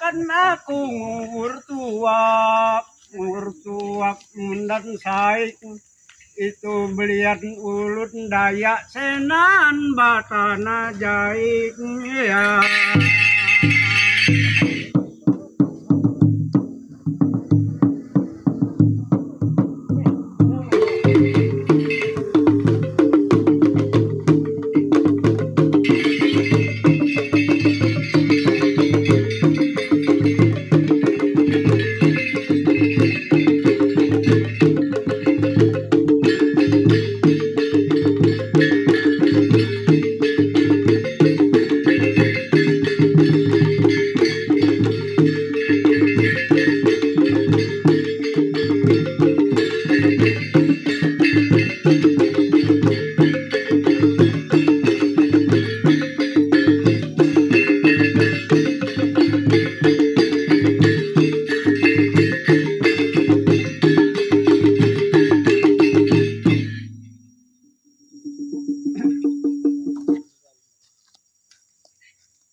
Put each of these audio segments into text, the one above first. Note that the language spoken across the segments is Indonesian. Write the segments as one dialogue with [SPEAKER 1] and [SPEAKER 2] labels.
[SPEAKER 1] kan aku ngurtuak dan saik itu belian ulut Dayak Senan Batana Jaik ya.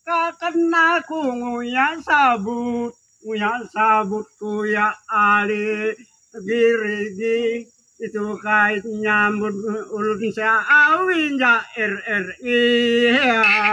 [SPEAKER 1] Kakena ku nguyan sabut kuya ali girigi itu kait nyambut ulun awin ja RRI ya.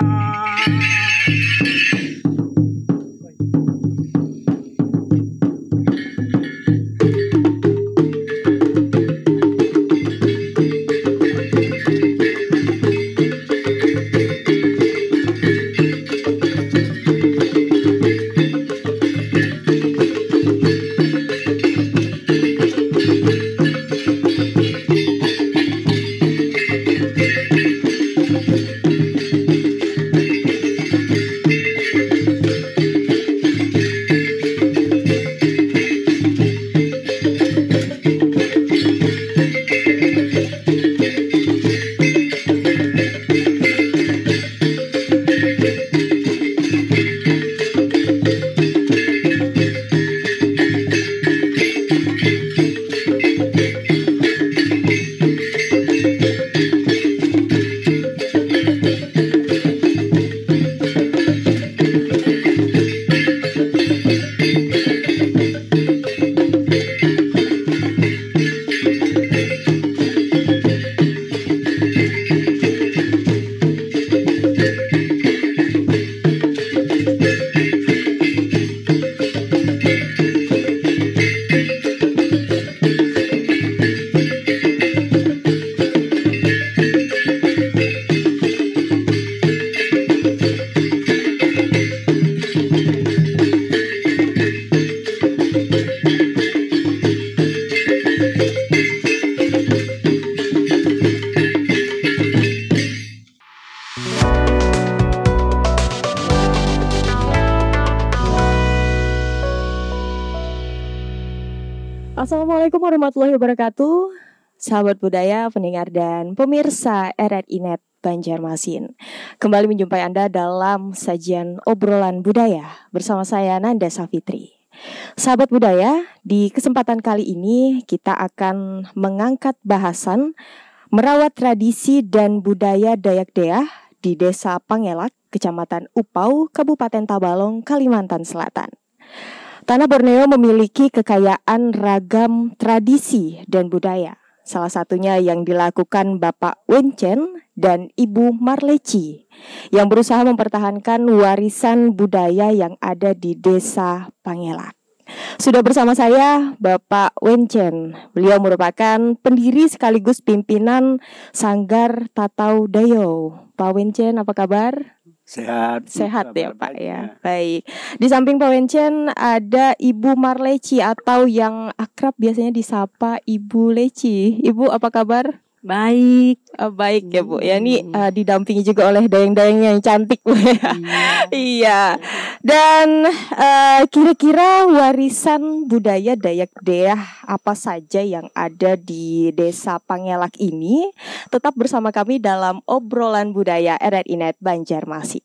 [SPEAKER 2] Assalamualaikum warahmatullahi wabarakatuh, sahabat budaya, pendengar dan pemirsa RRI.net Banjarmasin. Kembali menjumpai Anda dalam sajian obrolan budaya bersama saya Nanda Safitri. Sahabat budaya, di kesempatan kali ini kita akan mengangkat bahasan merawat tradisi dan budaya Dayak Deah di Desa Pangelak, Kecamatan Upau, Kabupaten Tabalong, Kalimantan Selatan. Tanah Borneo memiliki kekayaan ragam tradisi dan budaya. Salah satunya yang dilakukan Bapak Wencen dan Ibu Marleci yang berusaha mempertahankan warisan budaya yang ada di Desa Pangelak. Sudah bersama saya Bapak Wencen. Beliau merupakan pendiri sekaligus pimpinan Sanggar Tatau Dayo. Pak Wencen, apa kabar? Sehat ya Pak ya. Baik. Di samping Pak Wencen ada Ibu Marleci atau yang akrab biasanya disapa Ibu Leci. Ibu apa kabar?
[SPEAKER 3] Baik.
[SPEAKER 2] Baik ya Bu. Ya ini didampingi juga oleh dayang-dayang yang cantik Bu ya. Iya. Dan kira-kira warisan budaya Dayak Deah apa saja yang ada di Desa Pangelak ini? Tetap bersama kami dalam obrolan budaya RRI.net Banjarmasin.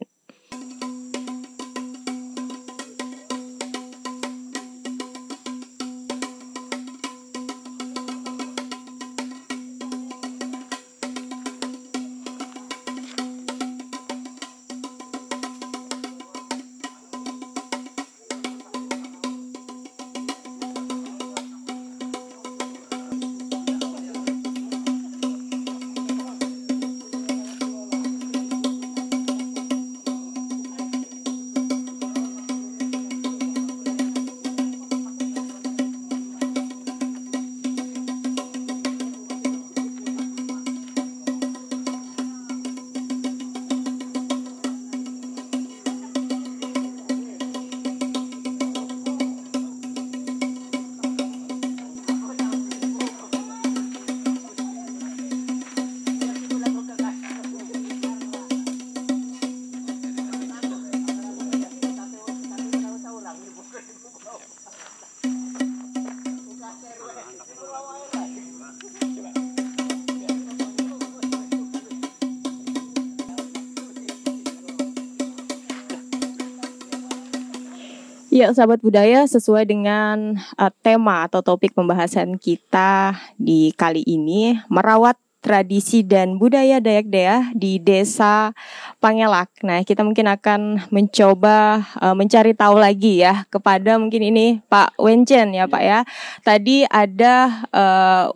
[SPEAKER 2] Ya, sahabat budaya, sesuai dengan tema atau topik pembahasan kita di kali ini, merawat tradisi dan budaya Dayak Dea di Desa Pangelak. Nah, kita mungkin akan mencoba mencari tahu lagi ya kepada mungkin ini Pak Wencen ya Pak ya. Tadi ada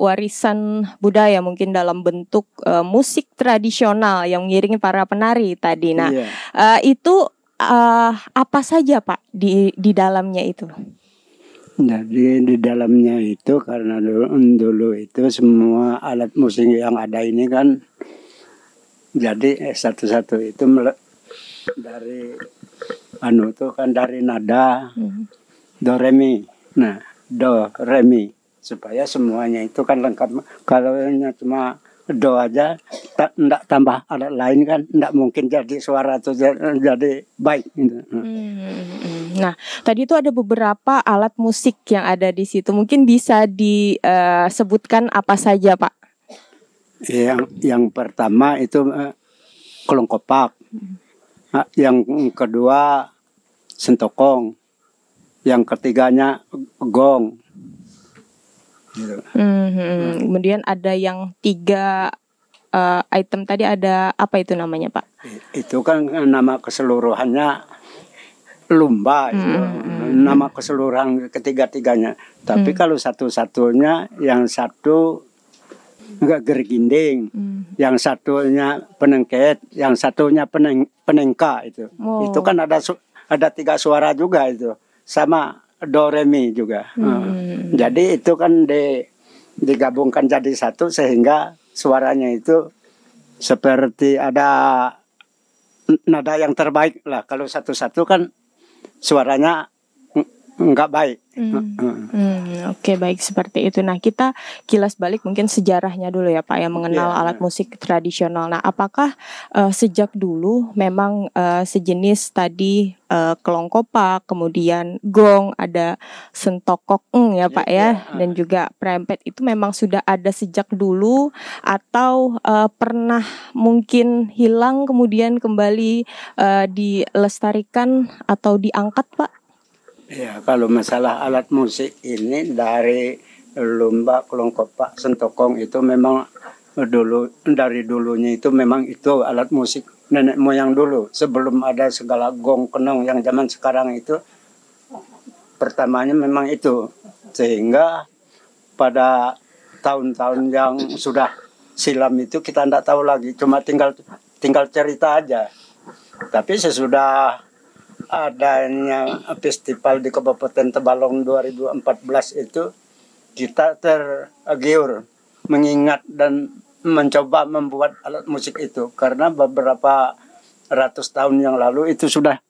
[SPEAKER 2] warisan budaya mungkin dalam bentuk musik tradisional yang mengiringi para penari tadi. Nah, itu apa saja Pak di dalamnya itu?
[SPEAKER 1] Jadi di dalamnya itu karena dulu itu semua alat musik yang ada ini kan jadi satu-satu itu dari tuh kan dari nada do re mi. Nah, do re mi supaya semuanya itu kan lengkap. Kalau cuma do aja ndak tambah alat lain kan ndak mungkin jadi suara atau jadi baik gitu.
[SPEAKER 2] Nah, tadi itu ada beberapa alat musik yang ada di situ. Mungkin bisa disebutkan apa saja, Pak?
[SPEAKER 1] Yang pertama itu kelongkopak. Yang kedua sentokong. Yang ketiganya gong. Gitu.
[SPEAKER 2] Kemudian ada yang 3 item tadi, ada apa itu namanya Pak?
[SPEAKER 1] Itu kan nama keseluruhannya lumba itu. Nama keseluruhan ketiga-tiganya. Tapi kalau satu-satunya yang satu enggak gerginding, yang satunya penengket, yang satunya penengka itu. Itu kan ada 3 suara juga itu. Sama do re mi juga. Jadi itu kan digabungkan jadi satu sehingga suaranya itu seperti ada nada yang terbaik lah. Kalau satu-satu kan suaranya enggak baik.
[SPEAKER 2] Oke, baik seperti itu. Nah, kita kilas balik mungkin sejarahnya dulu ya Pak, yang mengenal alat musik tradisional. Nah, apakah sejak dulu memang sejenis tadi kelongkopak, kemudian gong, ada sentokok ya Pak ya, dan juga prempet itu memang sudah ada sejak dulu atau pernah mungkin hilang kemudian kembali dilestarikan atau diangkat Pak?
[SPEAKER 1] Ya, kalau masalah alat musik ini dari lumba, kelongkopak, sentokong itu memang dari dulunya itu memang itu alat musik nenek moyang dulu. Sebelum ada segala gong kenong yang zaman sekarang itu, pertamanya memang itu. Sehingga pada tahun-tahun yang sudah silam itu kita tidak tahu lagi, cuma tinggal cerita aja. Tapi sesudah adanya festival di Kabupaten Tabalong 2014 itu kita tergiur mengingat dan mencoba membuat alat musik itu karena beberapa ratus tahun yang lalu itu sudah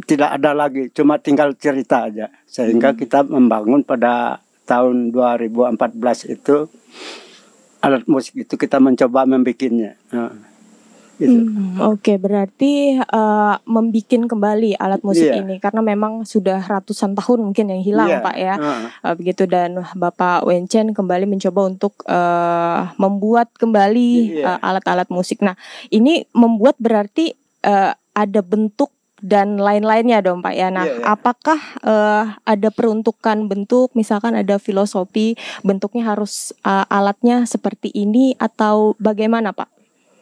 [SPEAKER 1] tidak ada lagi, cuma tinggal cerita aja sehingga kita membangun pada tahun 2014 itu alat musik itu kita mencoba membikinnya. Gitu.
[SPEAKER 2] Oke, berarti membikin kembali alat musik ini karena memang sudah ratusan tahun mungkin yang hilang Pak ya, begitu, dan Bapak Wencen kembali mencoba untuk membuat kembali alat-alat musik. Nah, ini membuat berarti ada bentuk dan lain-lainnya dong Pak ya. Nah, apakah ada peruntukan bentuk, misalkan ada filosofi bentuknya harus alatnya seperti ini atau bagaimana Pak?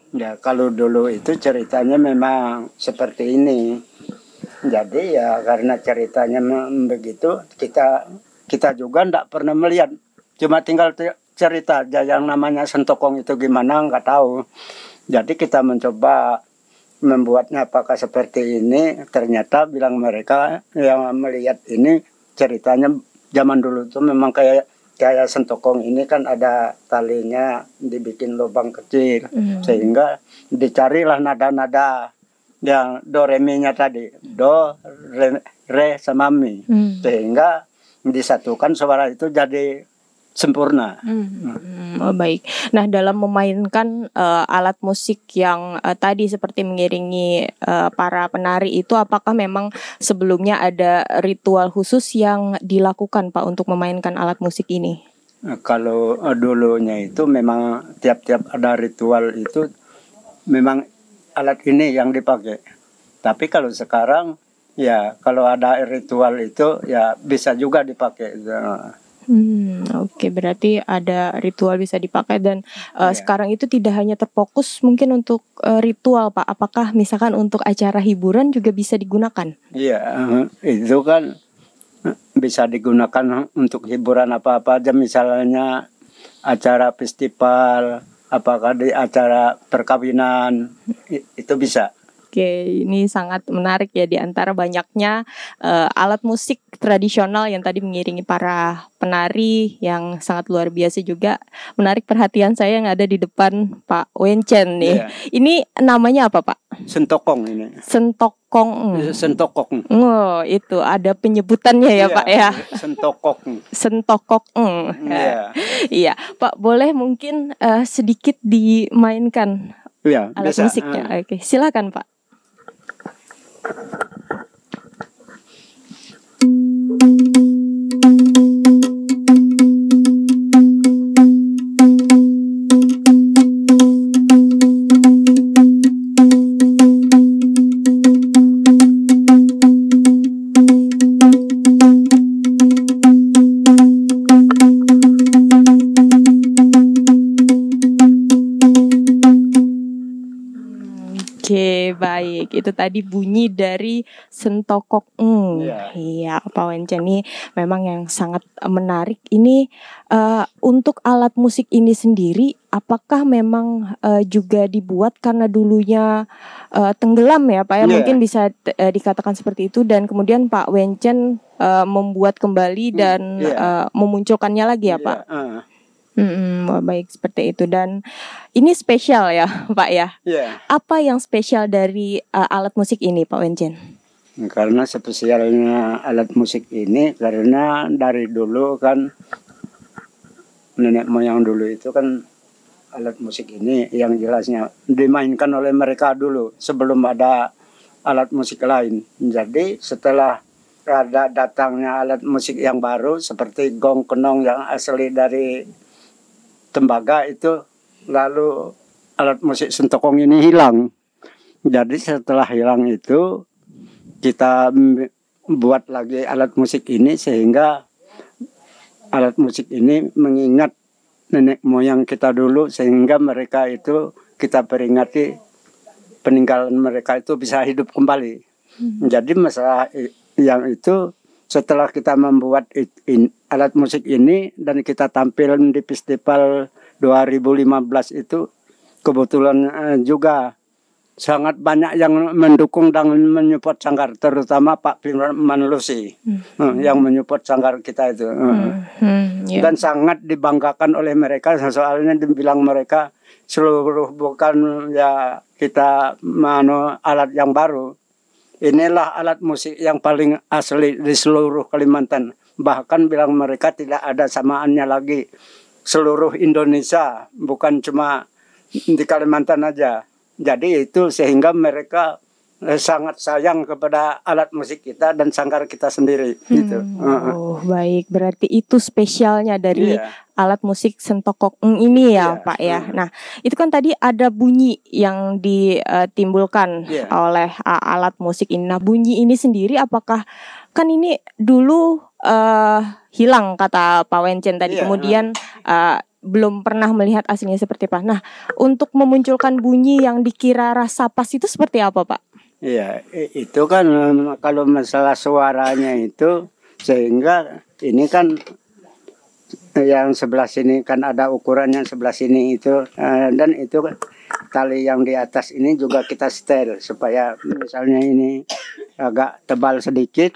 [SPEAKER 1] Ya, kalau dulu itu ceritanya memang seperti ini. Jadi ya karena ceritanya begitu, kita juga tidak pernah melihat. Cuma tinggal cerita aja yang namanya sentokong itu gimana nggak tahu. Jadi kita mencoba membuatnya apakah seperti ini. Ternyata bilang mereka yang melihat ini ceritanya zaman dulu itu memang kayak sentokong ini kan ada talinya dibikin lubang kecil sehingga dicarilah nada-nada yang do re mi nya tadi, do re sama mi, sehingga disatukan suara itu jadi sempurna.
[SPEAKER 2] Oh, baik. Nah, dalam memainkan alat musik yang tadi seperti mengiringi para penari itu, apakah memang sebelumnya ada ritual khusus yang dilakukan Pak untuk memainkan alat musik ini?
[SPEAKER 1] Kalau dulunya itu memang tiap-tiap ada ritual itu memang alat ini yang dipakai. Tapi kalau sekarang Ya, kalau ada ritual itu ya bisa juga dipakai.
[SPEAKER 2] Oke, berarti ada ritual bisa dipakai dan
[SPEAKER 1] Ya.
[SPEAKER 2] sekarang itu tidak hanya terfokus mungkin untuk ritual, Pak. Apakah misalkan untuk acara hiburan juga bisa digunakan?
[SPEAKER 1] Iya, itu kan bisa digunakan untuk hiburan apa-apa aja, misalnya acara festival, apakah di acara perkawinan, itu bisa.
[SPEAKER 2] Oke, ini sangat menarik ya di antara banyaknya alat musik tradisional yang tadi mengiringi para penari yang sangat luar biasa juga. Menarik perhatian saya yang ada di depan Pak Wencen nih.
[SPEAKER 1] Iya.
[SPEAKER 2] Ini namanya apa, Pak?
[SPEAKER 1] Sentokong ini.
[SPEAKER 2] Sentokong.
[SPEAKER 1] Sentokong.
[SPEAKER 2] Oh, itu ada penyebutannya ya,
[SPEAKER 1] Iya,
[SPEAKER 2] Pak ya.
[SPEAKER 1] Sentokong.
[SPEAKER 2] Sentokok.
[SPEAKER 1] Iya.
[SPEAKER 2] Iya, Pak, boleh mungkin sedikit dimainkan
[SPEAKER 1] Iya,
[SPEAKER 2] alat
[SPEAKER 1] bisa.
[SPEAKER 2] musiknya. Oke, silakan, Pak. Oke, baik. Itu tadi bunyi dari sentokok. Iya, Pak Wencen ini memang yang sangat menarik. Ini untuk alat musik ini sendiri, apakah memang juga dibuat karena dulunya tenggelam ya, Pak ya?
[SPEAKER 1] Iya.
[SPEAKER 2] Mungkin bisa dikatakan seperti itu. Dan kemudian Pak Wencen membuat kembali dan memunculkannya lagi ya, Pak? Baik, seperti itu. Dan ini spesial ya, Pak ya.
[SPEAKER 1] Iya.
[SPEAKER 2] Apa yang spesial dari alat musik ini, Pak Wencen?
[SPEAKER 1] Karena spesialnya alat musik ini karena dari dulu kan nenek moyang dulu itu kan alat musik ini yang jelasnya dimainkan oleh mereka dulu sebelum ada alat musik lain. Jadi setelah ada datangnya alat musik yang baru seperti gong kenong yang asli dari tembaga itu, lalu alat musik sentokong ini hilang. Jadi setelah hilang itu kita buat lagi alat musik ini sehingga alat musik ini mengingat nenek moyang kita dulu sehingga mereka itu kita peringati peninggalan mereka itu bisa hidup kembali. Jadi masalah yang itu setelah kita membuat alat musik ini dan kita tampil di festival 2015 itu kebetulan juga sangat banyak yang mendukung dan menyupport Sanggar, terutama Pak Firman Lusi yang menyupport Sanggar kita itu. Dan sangat dibanggakan oleh mereka, soalnya dibilang mereka seluruh bukan ya kita alat yang baru. Inilah alat musik yang paling asli di seluruh Kalimantan. Bahkan bilang mereka tidak ada samaannya lagi. Seluruh Indonesia, bukan cuma di Kalimantan aja. Jadi itu sehingga mereka sangat sayang kepada alat musik kita dan sanggar kita sendiri. Gitu.
[SPEAKER 2] Oh, baik. Berarti itu spesialnya dari alat musik sentokok ini ya, Pak ya. Nah, itu kan tadi ada bunyi yang ditimbulkan oleh alat musik ini. Nah, bunyi ini sendiri apakah kan ini dulu hilang kata Pak Wencen tadi, kemudian belum pernah melihat aslinya seperti apa. Nah, untuk memunculkan bunyi yang dikira rasa pas itu seperti apa, Pak?
[SPEAKER 1] Iya, itu kan kalau masalah suaranya itu sehingga ini kan yang sebelah sini kan ada ukuran yang sebelah sini itu dan itu tali yang di atas ini juga kita setel supaya misalnya ini agak tebal sedikit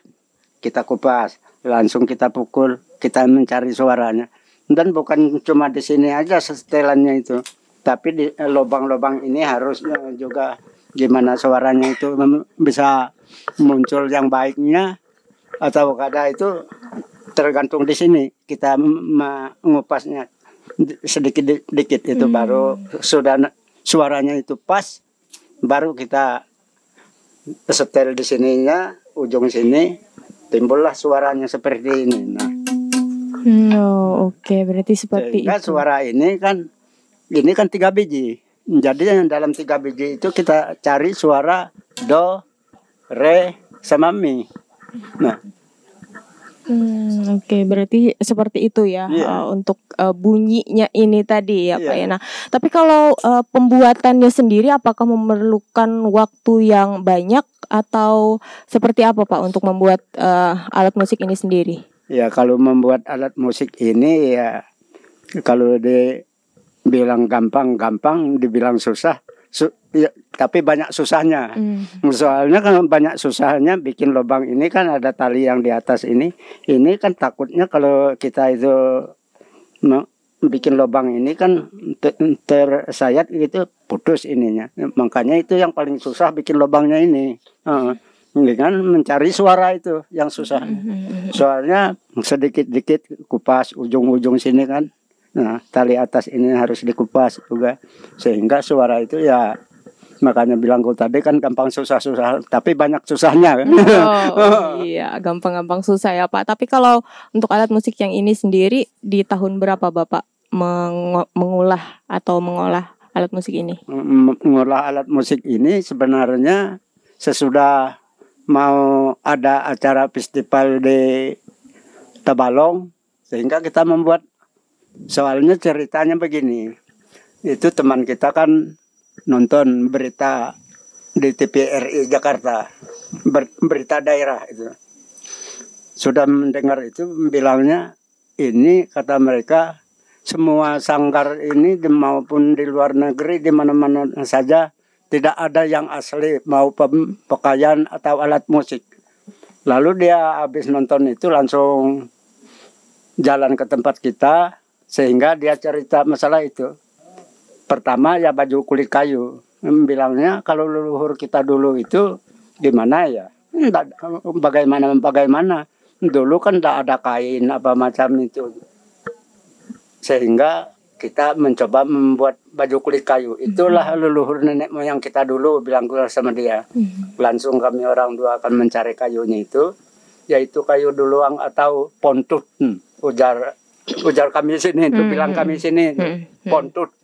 [SPEAKER 1] kita kupas langsung kita pukul kita mencari suaranya dan bukan cuma di sini aja setelannya itu tapi di lubang-lubang ini harus juga gimana suaranya itu bisa muncul yang baiknya atau kada itu tergantung di sini kita mengupasnya sedikit-sedikit itu baru sudah suaranya itu pas baru kita setel di sininya ujung sini timbullah suaranya seperti ini. Nah,
[SPEAKER 2] oke, berarti seperti
[SPEAKER 1] sehingga
[SPEAKER 2] itu.
[SPEAKER 1] Suara ini kan 3 biji. Jadi dalam 3 biji itu kita cari suara do, re, sama mie. Nah,
[SPEAKER 2] Oke, berarti seperti itu ya,
[SPEAKER 1] Iya.
[SPEAKER 2] untuk bunyinya ini tadi ya Pak ya.
[SPEAKER 1] Iya.
[SPEAKER 2] Nah, tapi kalau pembuatannya sendiri apakah memerlukan waktu yang banyak atau seperti apa Pak untuk membuat alat musik ini sendiri?
[SPEAKER 1] Ya kalau membuat alat musik ini ya, kalau dibilang gampang, dibilang susah. Ya, tapi banyak susahnya. Soalnya kan banyak susahnya bikin lubang ini kan ada tali yang di atas ini. Ini kan takutnya kalau kita itu bikin lubang ini kan tersayat gitu, putus ininya. Makanya itu yang paling susah bikin lubangnya ini. Dengan mencari suara itu yang susah. Soalnya sedikit-dikit kupas ujung-ujung sini kan. Nah, tali atas ini harus dikupas juga sehingga suara itu ya, makanya bilang gue tadi kan gampang susah-susah tapi banyak susahnya.
[SPEAKER 2] Iya, gampang-gampang susah ya Pak. Tapi kalau untuk alat musik yang ini sendiri di tahun berapa Bapak mengolah alat musik ini?
[SPEAKER 1] Mengolah alat musik ini sebenarnya sesudah mau ada acara festival di Tabalong, sehingga kita membuat. Soalnya ceritanya begini, itu teman kita kan nonton berita di TVRI Jakarta, berita daerah itu. Sudah mendengar itu, bilangnya ini kata mereka semua sanggar ini maupun di luar negeri di mana-mana saja tidak ada yang asli mau pakaian atau alat musik. Lalu dia habis nonton itu langsung jalan ke tempat kita. Sehingga dia cerita masalah itu. Pertama ya baju kulit kayu. Bilangnya kalau leluhur kita dulu itu gimana ya? Bagaimana? Dulu kan tidak ada kain apa macam itu. Sehingga kita mencoba membuat baju kulit kayu. Itulah leluhur nenek moyang kita dulu, bilang sama dia. Langsung kami orang tua akan mencari kayunya itu. Yaitu kayu duluang atau pontut. Ujar kami sini itu, bilang kami sini pontut.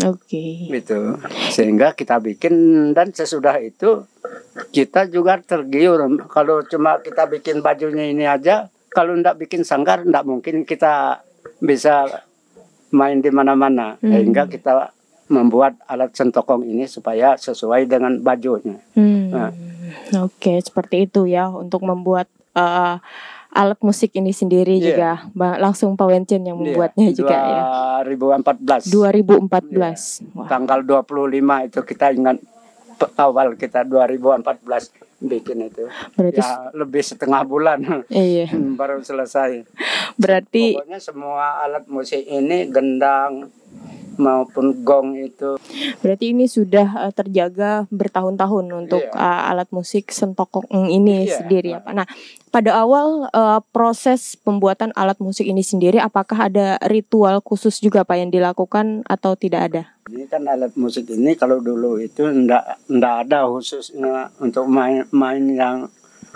[SPEAKER 2] Oke.
[SPEAKER 1] Gitu. Sehingga kita bikin, dan sesudah itu kita juga tergiur. Kalau cuma kita bikin bajunya ini aja, kalau ndak bikin sanggar ndak mungkin kita bisa main di mana-mana. Sehingga kita membuat alat sentokong ini supaya sesuai dengan bajunya.
[SPEAKER 2] Oke, seperti itu ya untuk membuat alat musik ini sendiri juga langsung Pak Wencen yang membuatnya juga ya.
[SPEAKER 1] 2014.
[SPEAKER 2] Wah.
[SPEAKER 1] Tanggal 25 itu kita ingat awal kita 2014 bikin itu.
[SPEAKER 2] Berarti
[SPEAKER 1] ya lebih setengah bulan.
[SPEAKER 2] Iya.
[SPEAKER 1] Baru selesai.
[SPEAKER 2] Berarti
[SPEAKER 1] pokoknya semua alat musik ini, gendang maupun gong itu.
[SPEAKER 2] Berarti ini sudah terjaga bertahun-tahun untuk alat musik sentokong ini sendiri ya Pak. Nah, pada awal proses pembuatan alat musik ini sendiri, apakah ada ritual khusus juga Pak yang dilakukan atau tidak ada?
[SPEAKER 1] Ini kan alat musik ini kalau dulu itu ndak ada khususnya untuk main yang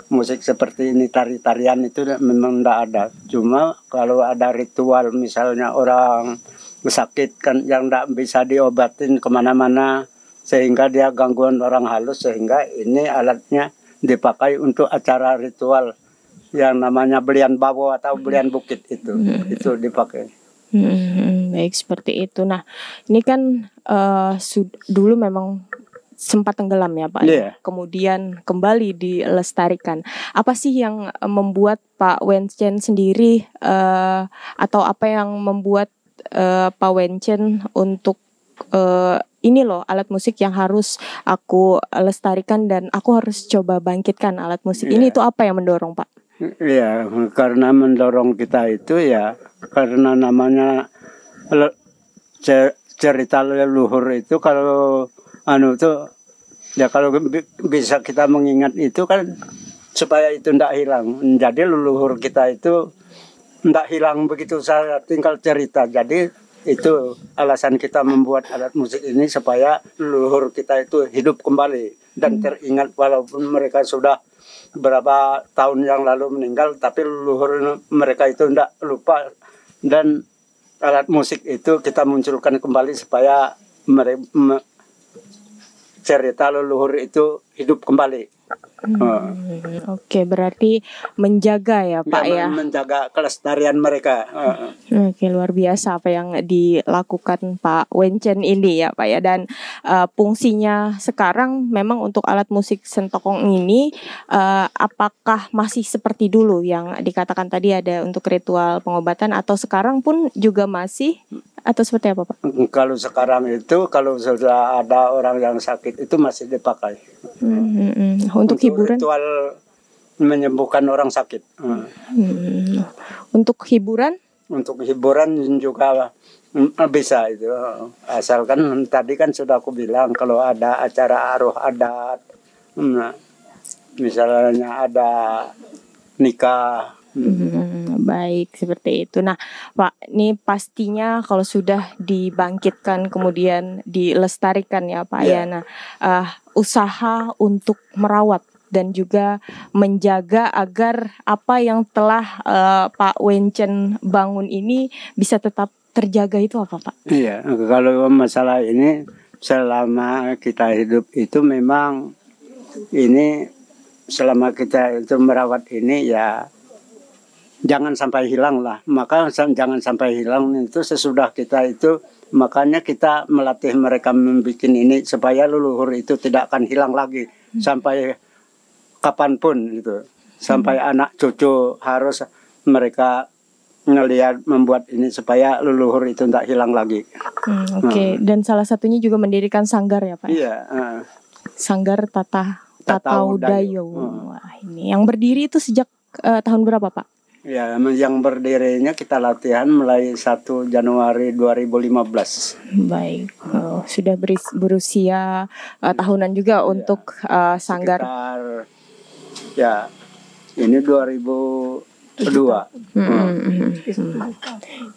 [SPEAKER 1] musik seperti ini, tarian itu memang ndak ada. Cuma kalau ada ritual misalnya orang sakit kan yang tidak bisa diobatin kemana-mana sehingga dia gangguan orang halus, sehingga ini alatnya dipakai untuk acara ritual yang namanya belian bawo atau belian bukit itu dipakai.
[SPEAKER 2] Baik, seperti itu. Nah, ini kan dulu memang sempat tenggelam ya Pak. Kemudian kembali dilestarikan. Apa sih yang membuat Pak Wencen sendiri atau apa yang membuat Pak Wencen untuk ini loh alat musik yang harus aku lestarikan dan aku harus coba bangkitkan alat musik ini, itu apa yang mendorong Pak?
[SPEAKER 1] Iya, karena mendorong kita itu ya karena namanya cerita leluhur itu, kalau tuh ya kalau bisa kita mengingat itu kan supaya itu tidak hilang. Jadi leluhur kita itu tidak hilang begitu saja, tinggal cerita. Jadi itu alasan kita membuat alat musik ini supaya leluhur kita itu hidup kembali dan teringat, walaupun mereka sudah berapa tahun yang lalu meninggal, tapi leluhur mereka itu tidak lupa, dan alat musik itu kita munculkan kembali supaya cerita leluhur itu hidup kembali.
[SPEAKER 2] Oke, berarti menjaga ya Pak ya.
[SPEAKER 1] Menjaga kelestarian mereka.
[SPEAKER 2] Oke, luar biasa apa yang dilakukan Pak Wencen ini ya Pak ya. Dan fungsinya sekarang memang untuk alat musik sentokong ini apakah masih seperti dulu yang dikatakan tadi ada untuk ritual pengobatan, atau sekarang pun juga masih, atau seperti apa Pak?
[SPEAKER 1] Kalau sekarang itu kalau sudah ada orang yang sakit itu masih dipakai.
[SPEAKER 2] Untuk hiburan?
[SPEAKER 1] Ritual menyembuhkan orang sakit.
[SPEAKER 2] Untuk hiburan? Untuk
[SPEAKER 1] hiburan juga bisa itu. Asalkan tadi kan sudah aku bilang kalau ada acara aruh adat, misalnya ada nikah.
[SPEAKER 2] Baik, seperti itu. Nah Pak, ini pastinya kalau sudah dibangkitkan kemudian dilestarikan ya Pak ya. Nah usaha untuk merawat dan juga menjaga agar apa yang telah Pak Wencen bangun ini bisa tetap terjaga itu apa Pak?
[SPEAKER 1] Iya, kalau masalah ini selama kita hidup itu memang ini selama kita itu merawat ini ya jangan sampai hilang lah. Maka jangan sampai hilang itu sesudah kita itu, makanya kita melatih mereka membuat ini supaya leluhur itu tidak akan hilang lagi sampai kapanpun gitu. Sampai anak cucu harus mereka ngelihat membuat ini supaya leluhur itu tidak hilang lagi.
[SPEAKER 2] Oke. Dan salah satunya juga mendirikan sanggar ya Pak?
[SPEAKER 1] Iya.
[SPEAKER 2] Sanggar Tatau Dayo. Wah, ini yang berdiri itu sejak tahun berapa Pak?
[SPEAKER 1] Ya, yang berdirinya kita latihan mulai 1 Januari 2015.
[SPEAKER 2] Baik, sudah berusia tahunan juga untuk sanggar.
[SPEAKER 1] Sekitar, ya, ini 2002.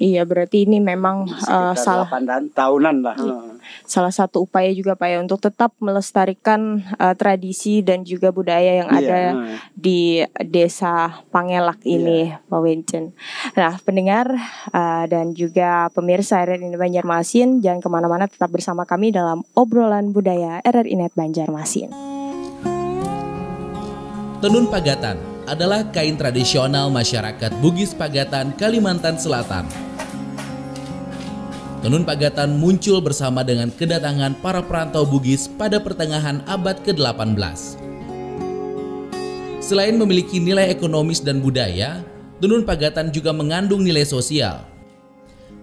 [SPEAKER 2] Iya, berarti ini memang
[SPEAKER 1] salah 8 tahunan lah.
[SPEAKER 2] Salah satu upaya juga Pak ya untuk tetap melestarikan tradisi dan juga budaya yang ada di desa Pangelak ini Pak Wencen. Nah pendengar dan juga pemirsa RRI Net Banjarmasin, jangan kemana-mana, tetap bersama kami dalam obrolan budaya RRI Net Banjarmasin.
[SPEAKER 3] Tenun Pagatan adalah kain tradisional masyarakat Bugis Pagatan, Kalimantan Selatan. Tenun Pagatan muncul bersama dengan kedatangan para perantau Bugis pada pertengahan abad ke-18. Selain memiliki nilai ekonomis dan budaya, tenun Pagatan juga mengandung nilai sosial.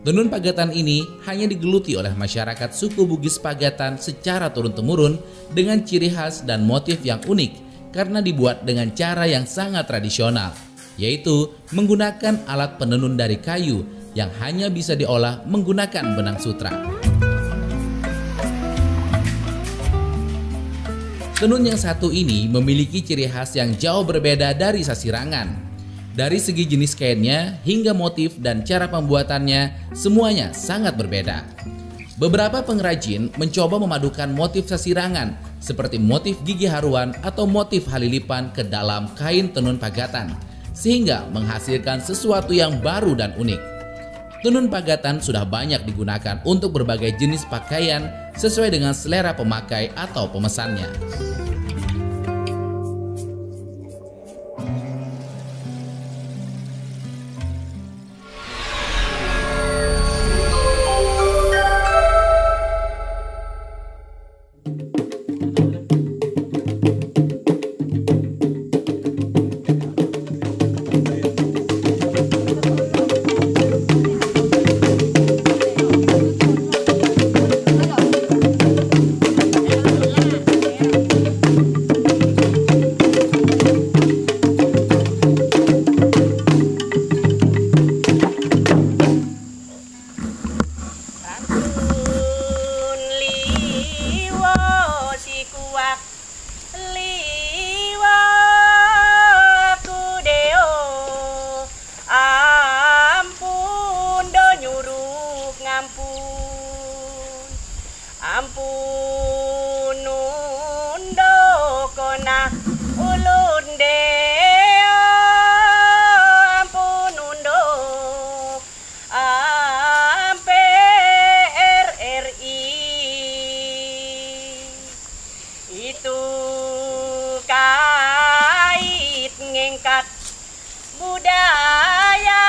[SPEAKER 3] Tenun Pagatan ini hanya digeluti oleh masyarakat suku Bugis Pagatan secara turun-temurun dengan ciri khas dan motif yang unik karena dibuat dengan cara yang sangat tradisional, yaitu menggunakan alat penenun dari kayu yang hanya bisa diolah menggunakan benang sutra. Tenun yang satu ini memiliki ciri khas yang jauh berbeda dari sasirangan. Dari segi jenis kainnya hingga motif dan cara pembuatannya, semuanya sangat berbeda. Beberapa pengrajin mencoba memadukan motif sasirangan seperti motif gigi haruan atau motif halilipan ke dalam kain tenun Pagatan, sehingga menghasilkan sesuatu yang baru dan unik. Tenun Pagatan sudah banyak digunakan untuk berbagai jenis pakaian sesuai dengan selera pemakai atau pemesannya.
[SPEAKER 4] terkait ngengkat budaya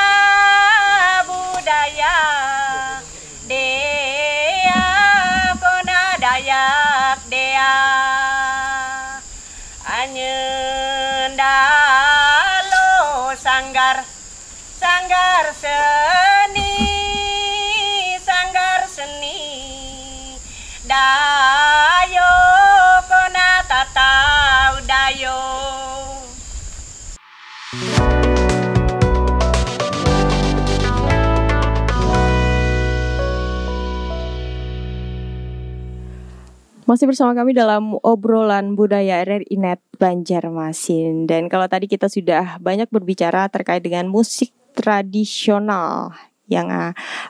[SPEAKER 4] dea kona Dayak dea anyeun dalo sanggar seni dayo kona tatau dayo.
[SPEAKER 2] Masih bersama kami dalam obrolan budaya RRI Net Banjarmasin. Dan kalau tadi kita sudah banyak berbicara terkait dengan musik tradisional yang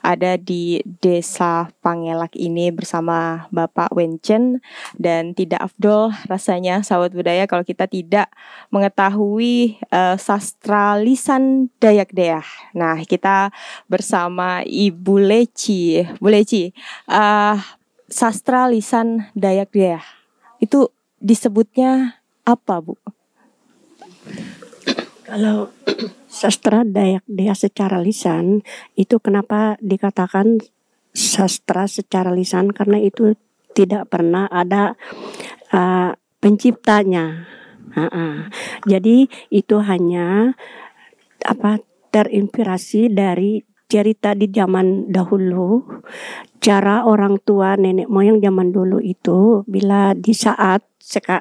[SPEAKER 2] ada di Desa Pangelak ini bersama Bapak Wencen. Dan tidak afdol rasanya sahabat budaya kalau kita tidak mengetahui sastra lisan Dayak Deah. Nah, kita bersama Ibu Leci. Bu Leci, sastra lisan Dayak Deah itu disebutnya apa, Bu?
[SPEAKER 5] Kalau sastra Dayak Deah secara lisan itu kenapa dikatakan sastra secara lisan, karena itu tidak pernah ada penciptanya. Jadi itu hanya terinspirasi dari cerita di zaman dahulu, cara orang tua nenek moyang zaman dulu itu bila di saat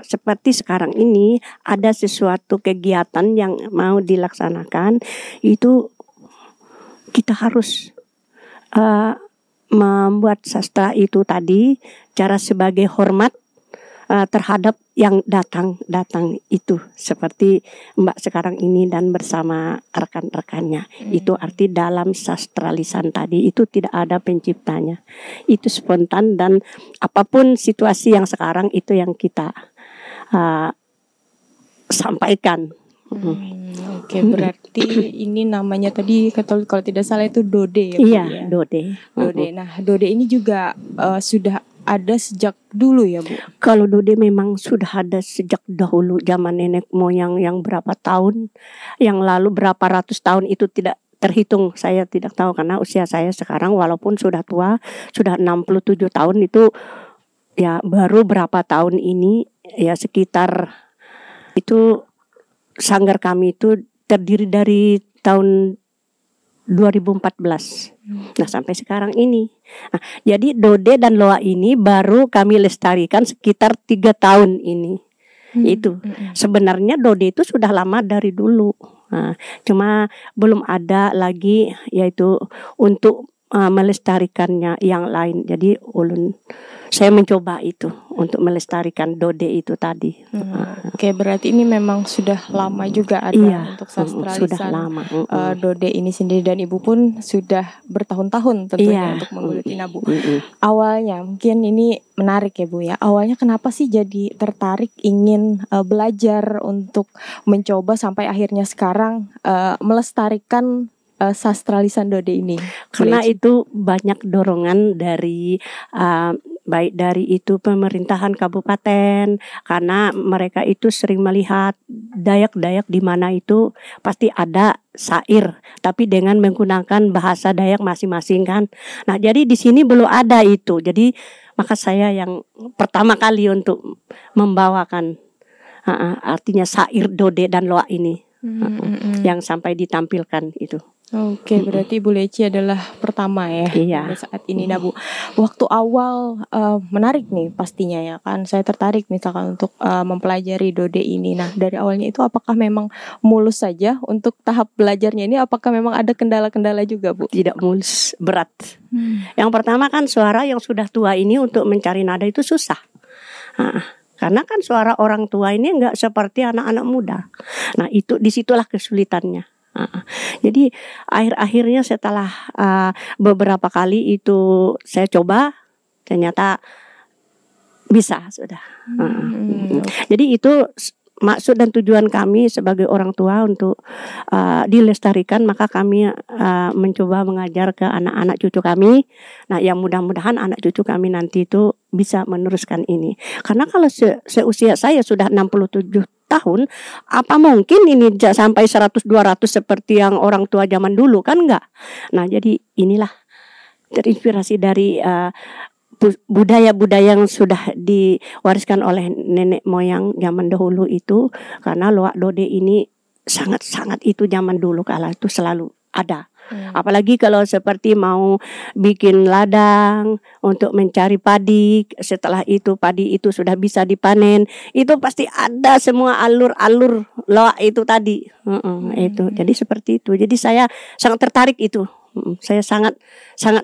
[SPEAKER 5] seperti sekarang ini ada sesuatu kegiatan yang mau dilaksanakan, itu kita harus membuat sastra itu tadi, cara sebagai hormat terhadap yang datang itu, seperti Mbak sekarang ini dan bersama rekan-rekannya. Itu arti dalam sastra lisan tadi itu tidak ada penciptanya, itu spontan, dan apapun situasi yang sekarang itu yang kita sampaikan.
[SPEAKER 2] Oke, berarti ini namanya tadi kalau tidak salah itu dode ya, Bu?
[SPEAKER 5] Iya,
[SPEAKER 2] ya?
[SPEAKER 5] dode.
[SPEAKER 2] Nah, dode ini juga sudah ada sejak dulu ya, Bu?
[SPEAKER 5] Kalau dode memang sudah ada sejak dahulu, zaman nenek moyang yang berapa tahun yang lalu, berapa ratus tahun itu tidak terhitung. Saya tidak tahu karena usia saya sekarang walaupun sudah tua, sudah 67 tahun, itu ya baru berapa tahun ini, ya sekitar itu sanggar kami itu terdiri dari tahun 2014. Nah, sampai sekarang ini. Nah, jadi dode dan loa ini baru kami lestarikan sekitar 3 tahun ini. Itu sebenarnya dode itu sudah lama dari dulu. Nah, cuma belum ada lagi yaitu untuk melestarikannya yang lain. Jadi saya mencoba itu untuk melestarikan dode itu tadi.
[SPEAKER 2] Oke, berarti ini memang sudah lama juga ada untuk sastra
[SPEAKER 5] sudah
[SPEAKER 2] lisan
[SPEAKER 5] lama.
[SPEAKER 2] dode ini sendiri, dan Ibu pun sudah bertahun-tahun tentunya untuk menggeluti Nabu. Awalnya mungkin ini menarik ya, Bu ya. Awalnya kenapa sih jadi tertarik ingin belajar untuk mencoba sampai akhirnya sekarang melestarikan sastra lisan dode ini?
[SPEAKER 5] Karena itu banyak dorongan dari baik dari itu pemerintahan kabupaten, karena mereka itu sering melihat Dayak-Dayak di mana itu pasti ada syair, tapi dengan menggunakan bahasa Dayak masing-masing kan. Nah, jadi di sini belum ada itu. Jadi maka saya yang pertama kali untuk membawakan artinya syair dode dan loa ini yang sampai ditampilkan itu.
[SPEAKER 2] Oke, berarti Ibu Leci adalah pertama ya pada saat ini, Bu. Waktu awal menarik nih pastinya ya kan. Saya tertarik misalkan untuk mempelajari dode ini. Nah, dari awalnya itu apakah memang mulus saja untuk tahap belajarnya ini? Apakah memang ada kendala-kendala juga, Bu?
[SPEAKER 5] Tidak mulus, berat. Yang pertama kan suara yang sudah tua ini untuk mencari nada itu susah. Karena kan suara orang tua ini enggak seperti anak-anak muda. Nah, itu disitulah kesulitannya. Jadi akhir-akhirnya setelah beberapa kali itu saya coba, ternyata bisa sudah. Jadi itu maksud dan tujuan kami sebagai orang tua untuk dilestarikan, maka kami mencoba mengajar ke anak-anak cucu kami. Nah, yang mudah-mudahan anak cucu kami nanti itu bisa meneruskan ini. Karena kalau seusia saya sudah 67 tahun, apa mungkin ini sampai 100-200 seperti yang orang tua zaman dulu, kan enggak. Nah, jadi inilah terinspirasi dari budaya-budaya yang sudah diwariskan oleh nenek moyang zaman dahulu itu, karena loak dode ini sangat-sangat itu zaman dulu kala itu selalu ada. Apalagi kalau seperti mau bikin ladang untuk mencari padi, setelah itu padi itu sudah bisa dipanen, itu pasti ada semua alur-alur loak itu tadi. Itu. Jadi seperti itu. Jadi saya sangat tertarik itu. Saya sangat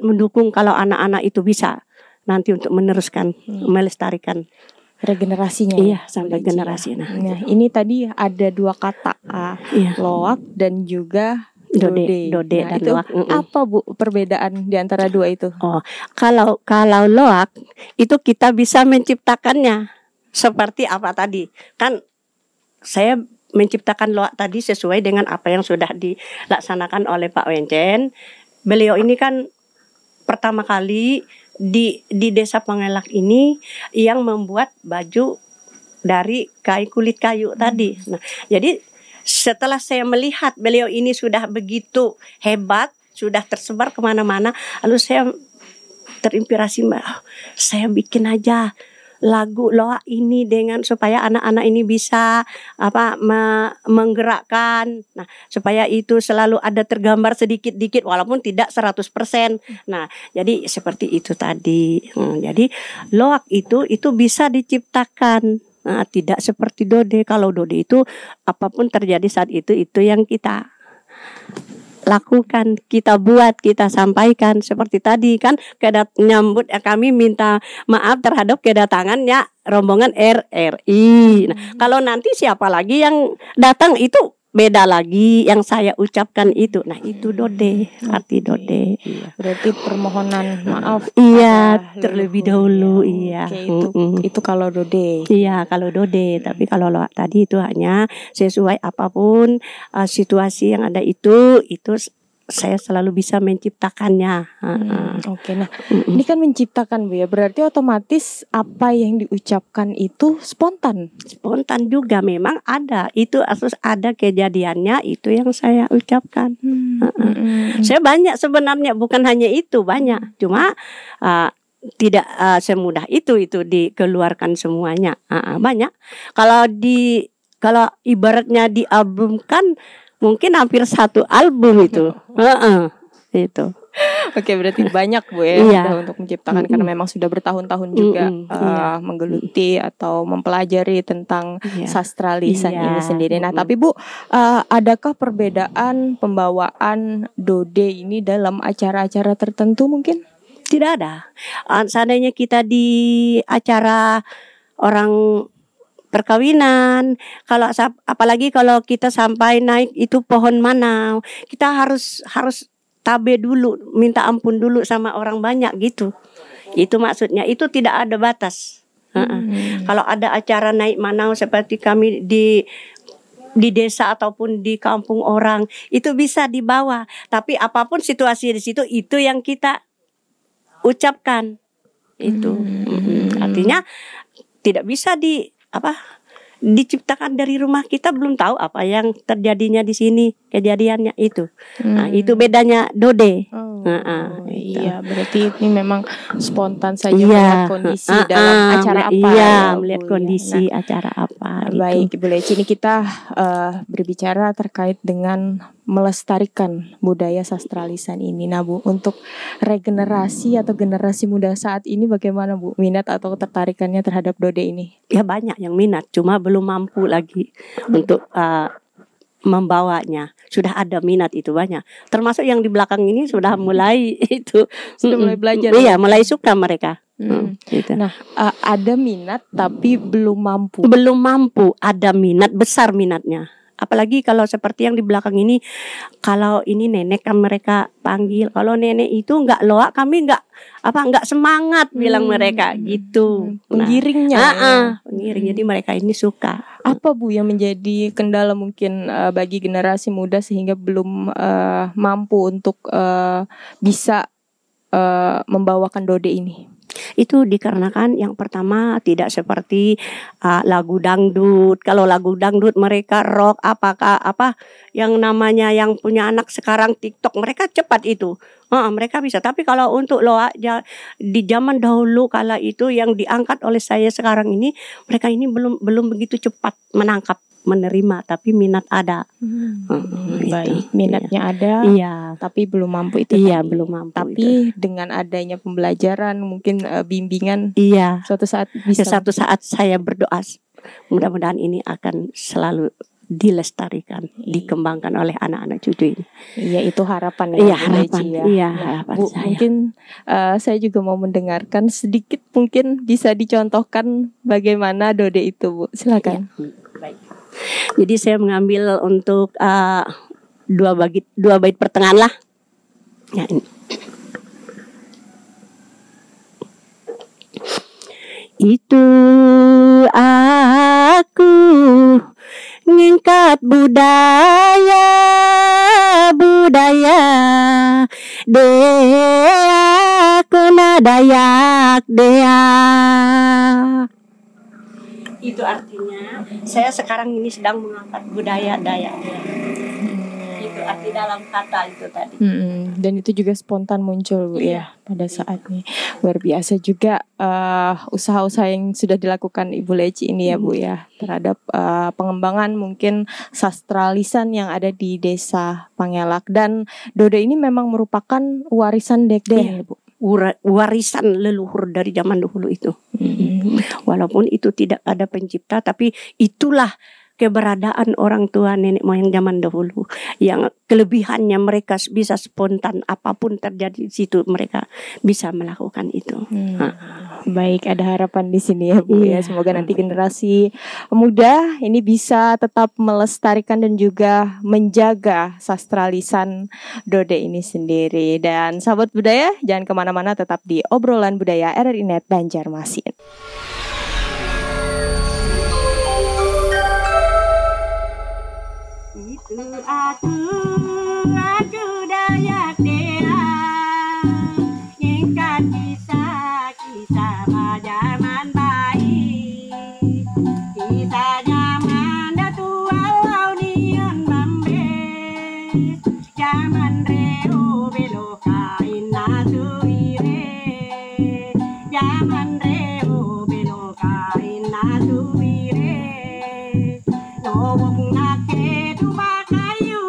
[SPEAKER 5] mendukung kalau anak-anak itu bisa nanti untuk meneruskan, melestarikan
[SPEAKER 2] regenerasinya.
[SPEAKER 5] Iya, sampai generasi.
[SPEAKER 2] Nah, ini tadi ada 2 kata, loak dan juga dode
[SPEAKER 5] Nah, dan
[SPEAKER 2] itu
[SPEAKER 5] loak.
[SPEAKER 2] apa Bu perbedaan di antara 2 itu?
[SPEAKER 5] Oh, kalau loak itu kita bisa menciptakannya seperti apa tadi. Kan saya menciptakan loak tadi sesuai dengan apa yang sudah dilaksanakan oleh Pak Wencen. Beliau ini kan pertama kali di Desa Pangelak ini yang membuat baju dari kulit kayu tadi. Nah, jadi setelah saya melihat beliau ini sudah begitu hebat, sudah tersebar kemana-mana, lalu saya terinspirasi, saya bikin aja lagu loak ini dengan supaya anak-anak ini bisa menggerakkan. Nah, supaya itu selalu ada tergambar sedikit-dikit walaupun tidak 100%. Nah, jadi seperti itu tadi. Jadi loak itu bisa diciptakan. Nah, tidak seperti dode. Kalau dode itu apapun terjadi saat itu yang kita lakukan, kita buat, kita sampaikan. Seperti tadi kan nyambut kami minta maaf terhadap kedatangannya rombongan RRI. Nah, kalau nanti siapa lagi yang datang itu beda lagi yang saya ucapkan itu. Nah, itu dode, arti dode.
[SPEAKER 2] Berarti permohonan maaf.
[SPEAKER 5] Iya, terlebih dahulu. Iya.
[SPEAKER 2] Itu kalau dode.
[SPEAKER 5] Iya, kalau dode. Tapi kalau loak tadi itu hanya sesuai apapun situasi yang ada itu saya selalu bisa menciptakannya.
[SPEAKER 2] Oke, nah ini kan menciptakan Bu ya, berarti otomatis apa yang diucapkan itu spontan.
[SPEAKER 5] Spontan juga memang ada. Itu harus ada kejadiannya itu yang saya ucapkan. Saya banyak sebenarnya, bukan hanya itu, banyak. Cuma tidak semudah itu dikeluarkan semuanya. Banyak. Kalau ibaratnya dialbumkan mungkin hampir 1 album itu. Itu.
[SPEAKER 2] Oke, berarti banyak Bu ya sudah untuk menciptakan karena memang sudah bertahun-tahun juga menggeluti atau mempelajari tentang sastra lisan ini sendiri. Nah, tapi Bu, adakah perbedaan pembawaan dode ini dalam acara-acara tertentu mungkin?
[SPEAKER 5] Tidak ada. Seandainya kita di acara orang perkawinan, apalagi kalau kita sampai naik itu pohon manau, kita harus tabe dulu, minta ampun dulu sama orang banyak gitu. Itu maksudnya, itu tidak ada batas. Kalau ada acara naik manau seperti kami di desa ataupun di kampung orang, itu bisa dibawa. Tapi apapun situasi di situ, itu yang kita ucapkan. Itu. Artinya tidak bisa diciptakan dari rumah, kita belum tahu apa yang terjadinya di sini, kejadiannya itu. Nah, itu bedanya dode.
[SPEAKER 2] Iya, berarti ini memang spontan saja melihat kondisi dalam acara apa.
[SPEAKER 5] Iya, melihat kondisi acara apa.
[SPEAKER 2] Baik, Ibu Leci, ini kita berbicara terkait dengan melestarikan budaya sastra lisan ini. Nah, Bu, untuk regenerasi atau generasi muda saat ini bagaimana Bu minat atau ketertarikannya terhadap dode ini?
[SPEAKER 5] Ya, banyak yang minat, cuma belum mampu lagi untuk membawanya. Sudah ada minat itu banyak. Termasuk yang di belakang ini sudah mulai itu
[SPEAKER 2] sudah mulai belajar.
[SPEAKER 5] Iya, mulai suka mereka.
[SPEAKER 2] Gitu. Nah, ada minat tapi belum mampu.
[SPEAKER 5] Belum mampu, ada minat, besar minatnya. Apalagi kalau seperti yang di belakang ini, kalau ini nenek kan mereka panggil, kalau nenek itu enggak loak, kami enggak semangat bilang mereka gitu.
[SPEAKER 2] Penggiringnya.
[SPEAKER 5] Penggiring. Jadi mereka ini suka.
[SPEAKER 2] Apa Bu yang menjadi kendala mungkin bagi generasi muda sehingga belum mampu untuk bisa membawakan dode ini?
[SPEAKER 5] Itu dikarenakan yang pertama tidak seperti lagu dangdut. Kalau lagu dangdut mereka rock apa yang namanya yang punya anak sekarang TikTok, mereka cepat itu. Mereka bisa. Tapi kalau untuk loa di zaman dahulu kala itu yang diangkat oleh saya sekarang ini, mereka ini belum begitu cepat menangkap, menerima, tapi minat ada.
[SPEAKER 2] Baik, minatnya ada.
[SPEAKER 5] Iya,
[SPEAKER 2] tapi belum mampu itu.
[SPEAKER 5] Iya,
[SPEAKER 2] tadi.
[SPEAKER 5] belum mampu.
[SPEAKER 2] Tapi dengan adanya pembelajaran, mungkin bimbingan,
[SPEAKER 5] iya,
[SPEAKER 2] suatu saat bisa.
[SPEAKER 5] Suatu saat saya berdoa, mudah-mudahan ini akan selalu dilestarikan, dikembangkan oleh anak-anak cucu ini.
[SPEAKER 2] Iya, itu harapan ya.
[SPEAKER 5] Iya, harapan.
[SPEAKER 2] Ya.
[SPEAKER 5] Iya, harapan
[SPEAKER 2] Bu,
[SPEAKER 5] saya.
[SPEAKER 2] mungkin saya juga mau mendengarkan sedikit, mungkin bisa dicontohkan bagaimana Dode itu, Bu. Silakan.
[SPEAKER 5] Ya, baik. Jadi saya mengambil untuk dua bait pertengahan lah. Ya, ini. Itu aku ngangkat budaya dea kena Dayak dea. Itu artinya saya sekarang ini sedang mengangkat budaya Dayak. Itu arti dalam kata itu tadi.
[SPEAKER 2] Dan itu juga spontan muncul, Bu, ya pada saat ini. Luar biasa juga usaha-usaha yang sudah dilakukan Ibu Leci ini ya, Bu, ya, terhadap pengembangan mungkin sastra lisan yang ada di Desa Pangelak. Dan Dode ini memang merupakan warisan Dekde, ya, Bu.
[SPEAKER 5] Warisan leluhur dari zaman dahulu itu. Walaupun itu tidak ada pencipta, tapi itulah keberadaan orang tua nenek moyang zaman dahulu, yang kelebihannya mereka bisa spontan, apapun terjadi di situ mereka bisa melakukan itu.
[SPEAKER 2] Baik, ada harapan di sini ya, Bu, ya. Semoga nanti generasi muda ini bisa tetap melestarikan dan juga menjaga sastra lisan Dode ini sendiri. Dan sahabat budaya, jangan kemana-mana, tetap di Obrolan Budaya RRI Net Banjarmasin.
[SPEAKER 4] Itu aku Dayak dea, ngingkat kisah zaman baik, kisah zaman datu walau nian mambe, zaman reo belo kain nasuire, zaman reo belo kain nasuire, nobong nake tu bakayu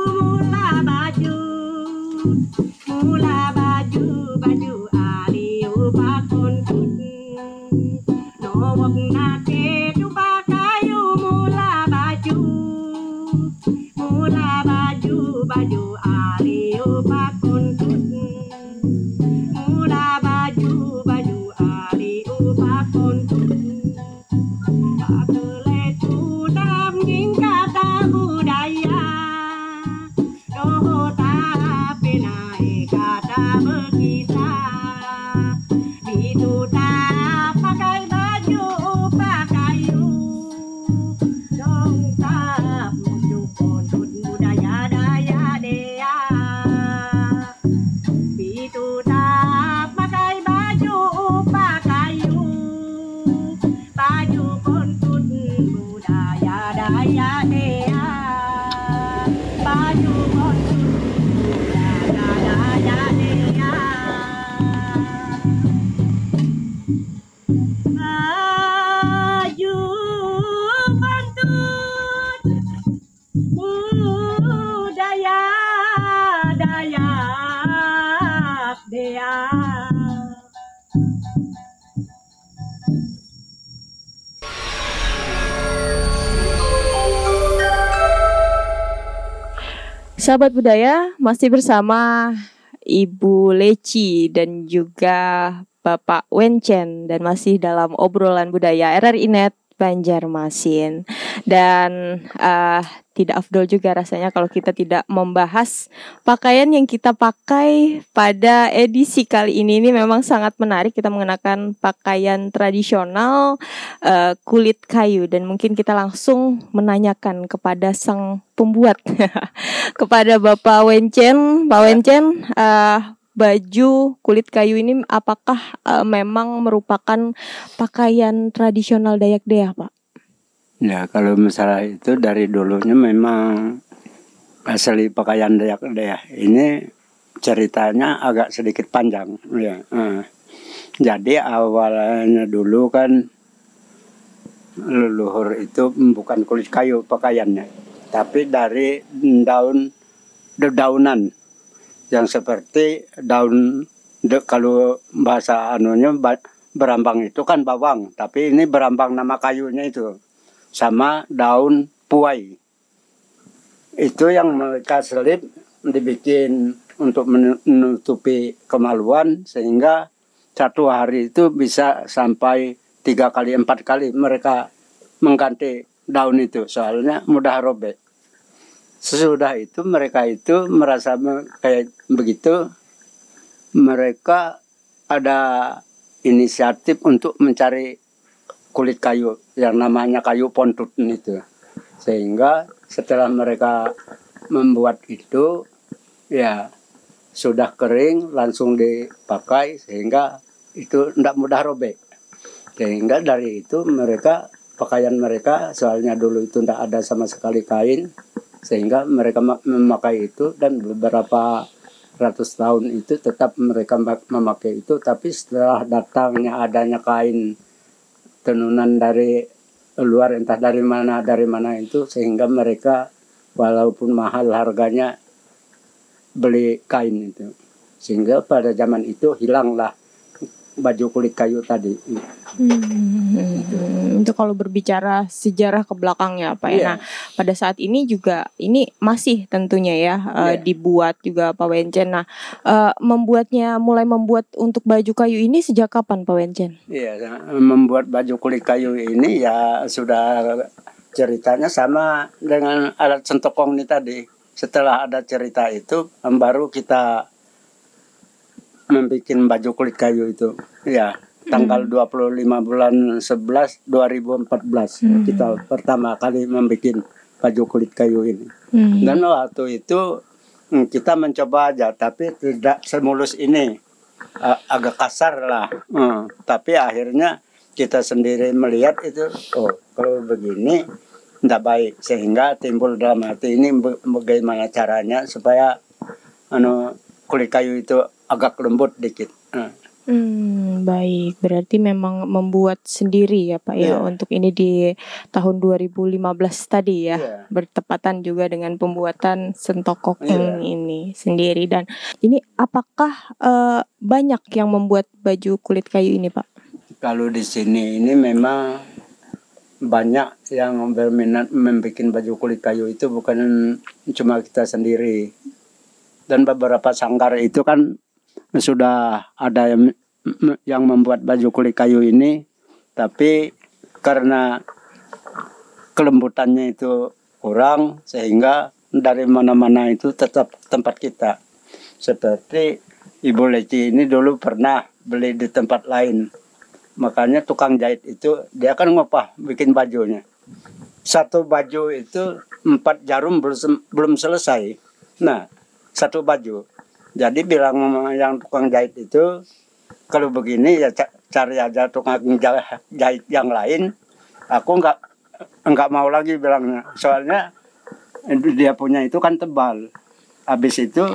[SPEAKER 4] mula baju aliu pakon pun, nobong nake tu bakayu mula baju aliu pakon pun, mula baju aliu pakon pun. Pakeletu dam ngingkata budaya, doho tapi naik kata berkisah, bitu tak pakai baju pakayu, dong tak muncul kontut budaya daya dea, bitu tak pakai baju pakayu, baju kontut budaya daya dea, baju kontut budaya daya dea. Baju kontut budaya daya dea.
[SPEAKER 2] Sahabat budaya, masih bersama Ibu Leci dan juga Bapak Wencen, dan masih dalam Obrolan Budaya RRI Net Banjarmasin. Dan tidak afdol juga rasanya kalau kita tidak membahas pakaian yang kita pakai pada edisi kali ini. Ini memang sangat menarik, kita mengenakan pakaian tradisional kulit kayu. Dan mungkin kita langsung menanyakan kepada sang pembuat kepada Bapak Wencen. Pak Wencen, baju kulit kayu ini apakah memang merupakan pakaian tradisional Dayak Deah, Pak?
[SPEAKER 1] Ya, kalau misalnya itu dari dulunya memang asli pakaian Dayak Deah. Ini ceritanya agak sedikit panjang. Ya. Jadi awalnya dulu kan leluhur itu bukan kulit kayu pakaiannya, tapi dari dedaunan yang seperti daun kalau bahasa anunya berambang itu kan bawang, tapi ini berambang nama kayunya itu sama daun puai. Itu yang mereka selip dibikin untuk menutupi kemaluan, sehingga satu hari itu bisa sampai 3 kali 4 kali mereka mengganti daun itu, soalnya mudah robek. Sesudah itu mereka itu merasa kayak begitu, mereka ada inisiatif untuk mencari kulit kayu yang namanya kayu pontut itu. Sehingga setelah mereka membuat itu, ya sudah kering langsung dipakai, sehingga itu tidak mudah robek. Sehingga dari itu mereka, pakaian mereka, soalnya dulu itu tidak ada sama sekali kain, sehingga mereka memakai itu, dan beberapa ratus tahun itu tetap mereka memakai itu. Tapi setelah datangnya adanya kain tenunan dari luar, entah dari mana itu, sehingga mereka walaupun mahal harganya beli kain itu, sehingga pada zaman itu hilanglah baju kulit kayu tadi.
[SPEAKER 2] Itu kalau berbicara sejarah ke belakangnya, Pak ya.
[SPEAKER 1] Iya.
[SPEAKER 2] Nah, pada saat ini juga ini masih tentunya ya dibuat juga, Pak Wencen. Nah, mulai membuat untuk baju kayu ini sejak kapan, Pak Wencen?
[SPEAKER 1] Iya, membuat baju kulit kayu ini ya sudah ceritanya sama dengan alat sentokong ini tadi. Setelah ada cerita itu, baru kita membuat baju kulit kayu itu. Ya, tanggal 25 bulan 11 2014 kita pertama kali membuat baju kulit kayu ini. Dan waktu itu kita mencoba aja, tapi tidak semulus ini. Agak kasar lah. Tapi akhirnya kita sendiri melihat itu, oh kalau begini tidak baik, sehingga timbul dalam hati ini bagaimana caranya supaya kulit kayu itu agak lembut dikit.
[SPEAKER 2] Baik, berarti memang membuat sendiri ya Pak ya, untuk ini di tahun 2015 tadi ya, bertepatan juga dengan pembuatan sentokok ini sendiri. Dan ini apakah banyak yang membuat baju kulit kayu ini, Pak?
[SPEAKER 1] Kalau di sini ini memang banyak yang berminat membuat baju kulit kayu itu, bukan cuma kita sendiri. Dan beberapa sanggar itu kan sudah ada yang membuat baju kulit kayu ini, tapi karena kelembutannya itu kurang, sehingga dari mana-mana itu tetap tempat kita. Seperti Ibu Leci ini dulu pernah beli di tempat lain, makanya tukang jahit itu dia kan ngopah bikin bajunya. Satu baju itu 4 jarum belum selesai. Nah, satu baju. Jadi bilang yang tukang jahit itu, kalau begini ya cari aja tukang jahit yang lain. Aku enggak mau lagi bilangnya. Soalnya dia punya itu kan tebal. Habis itu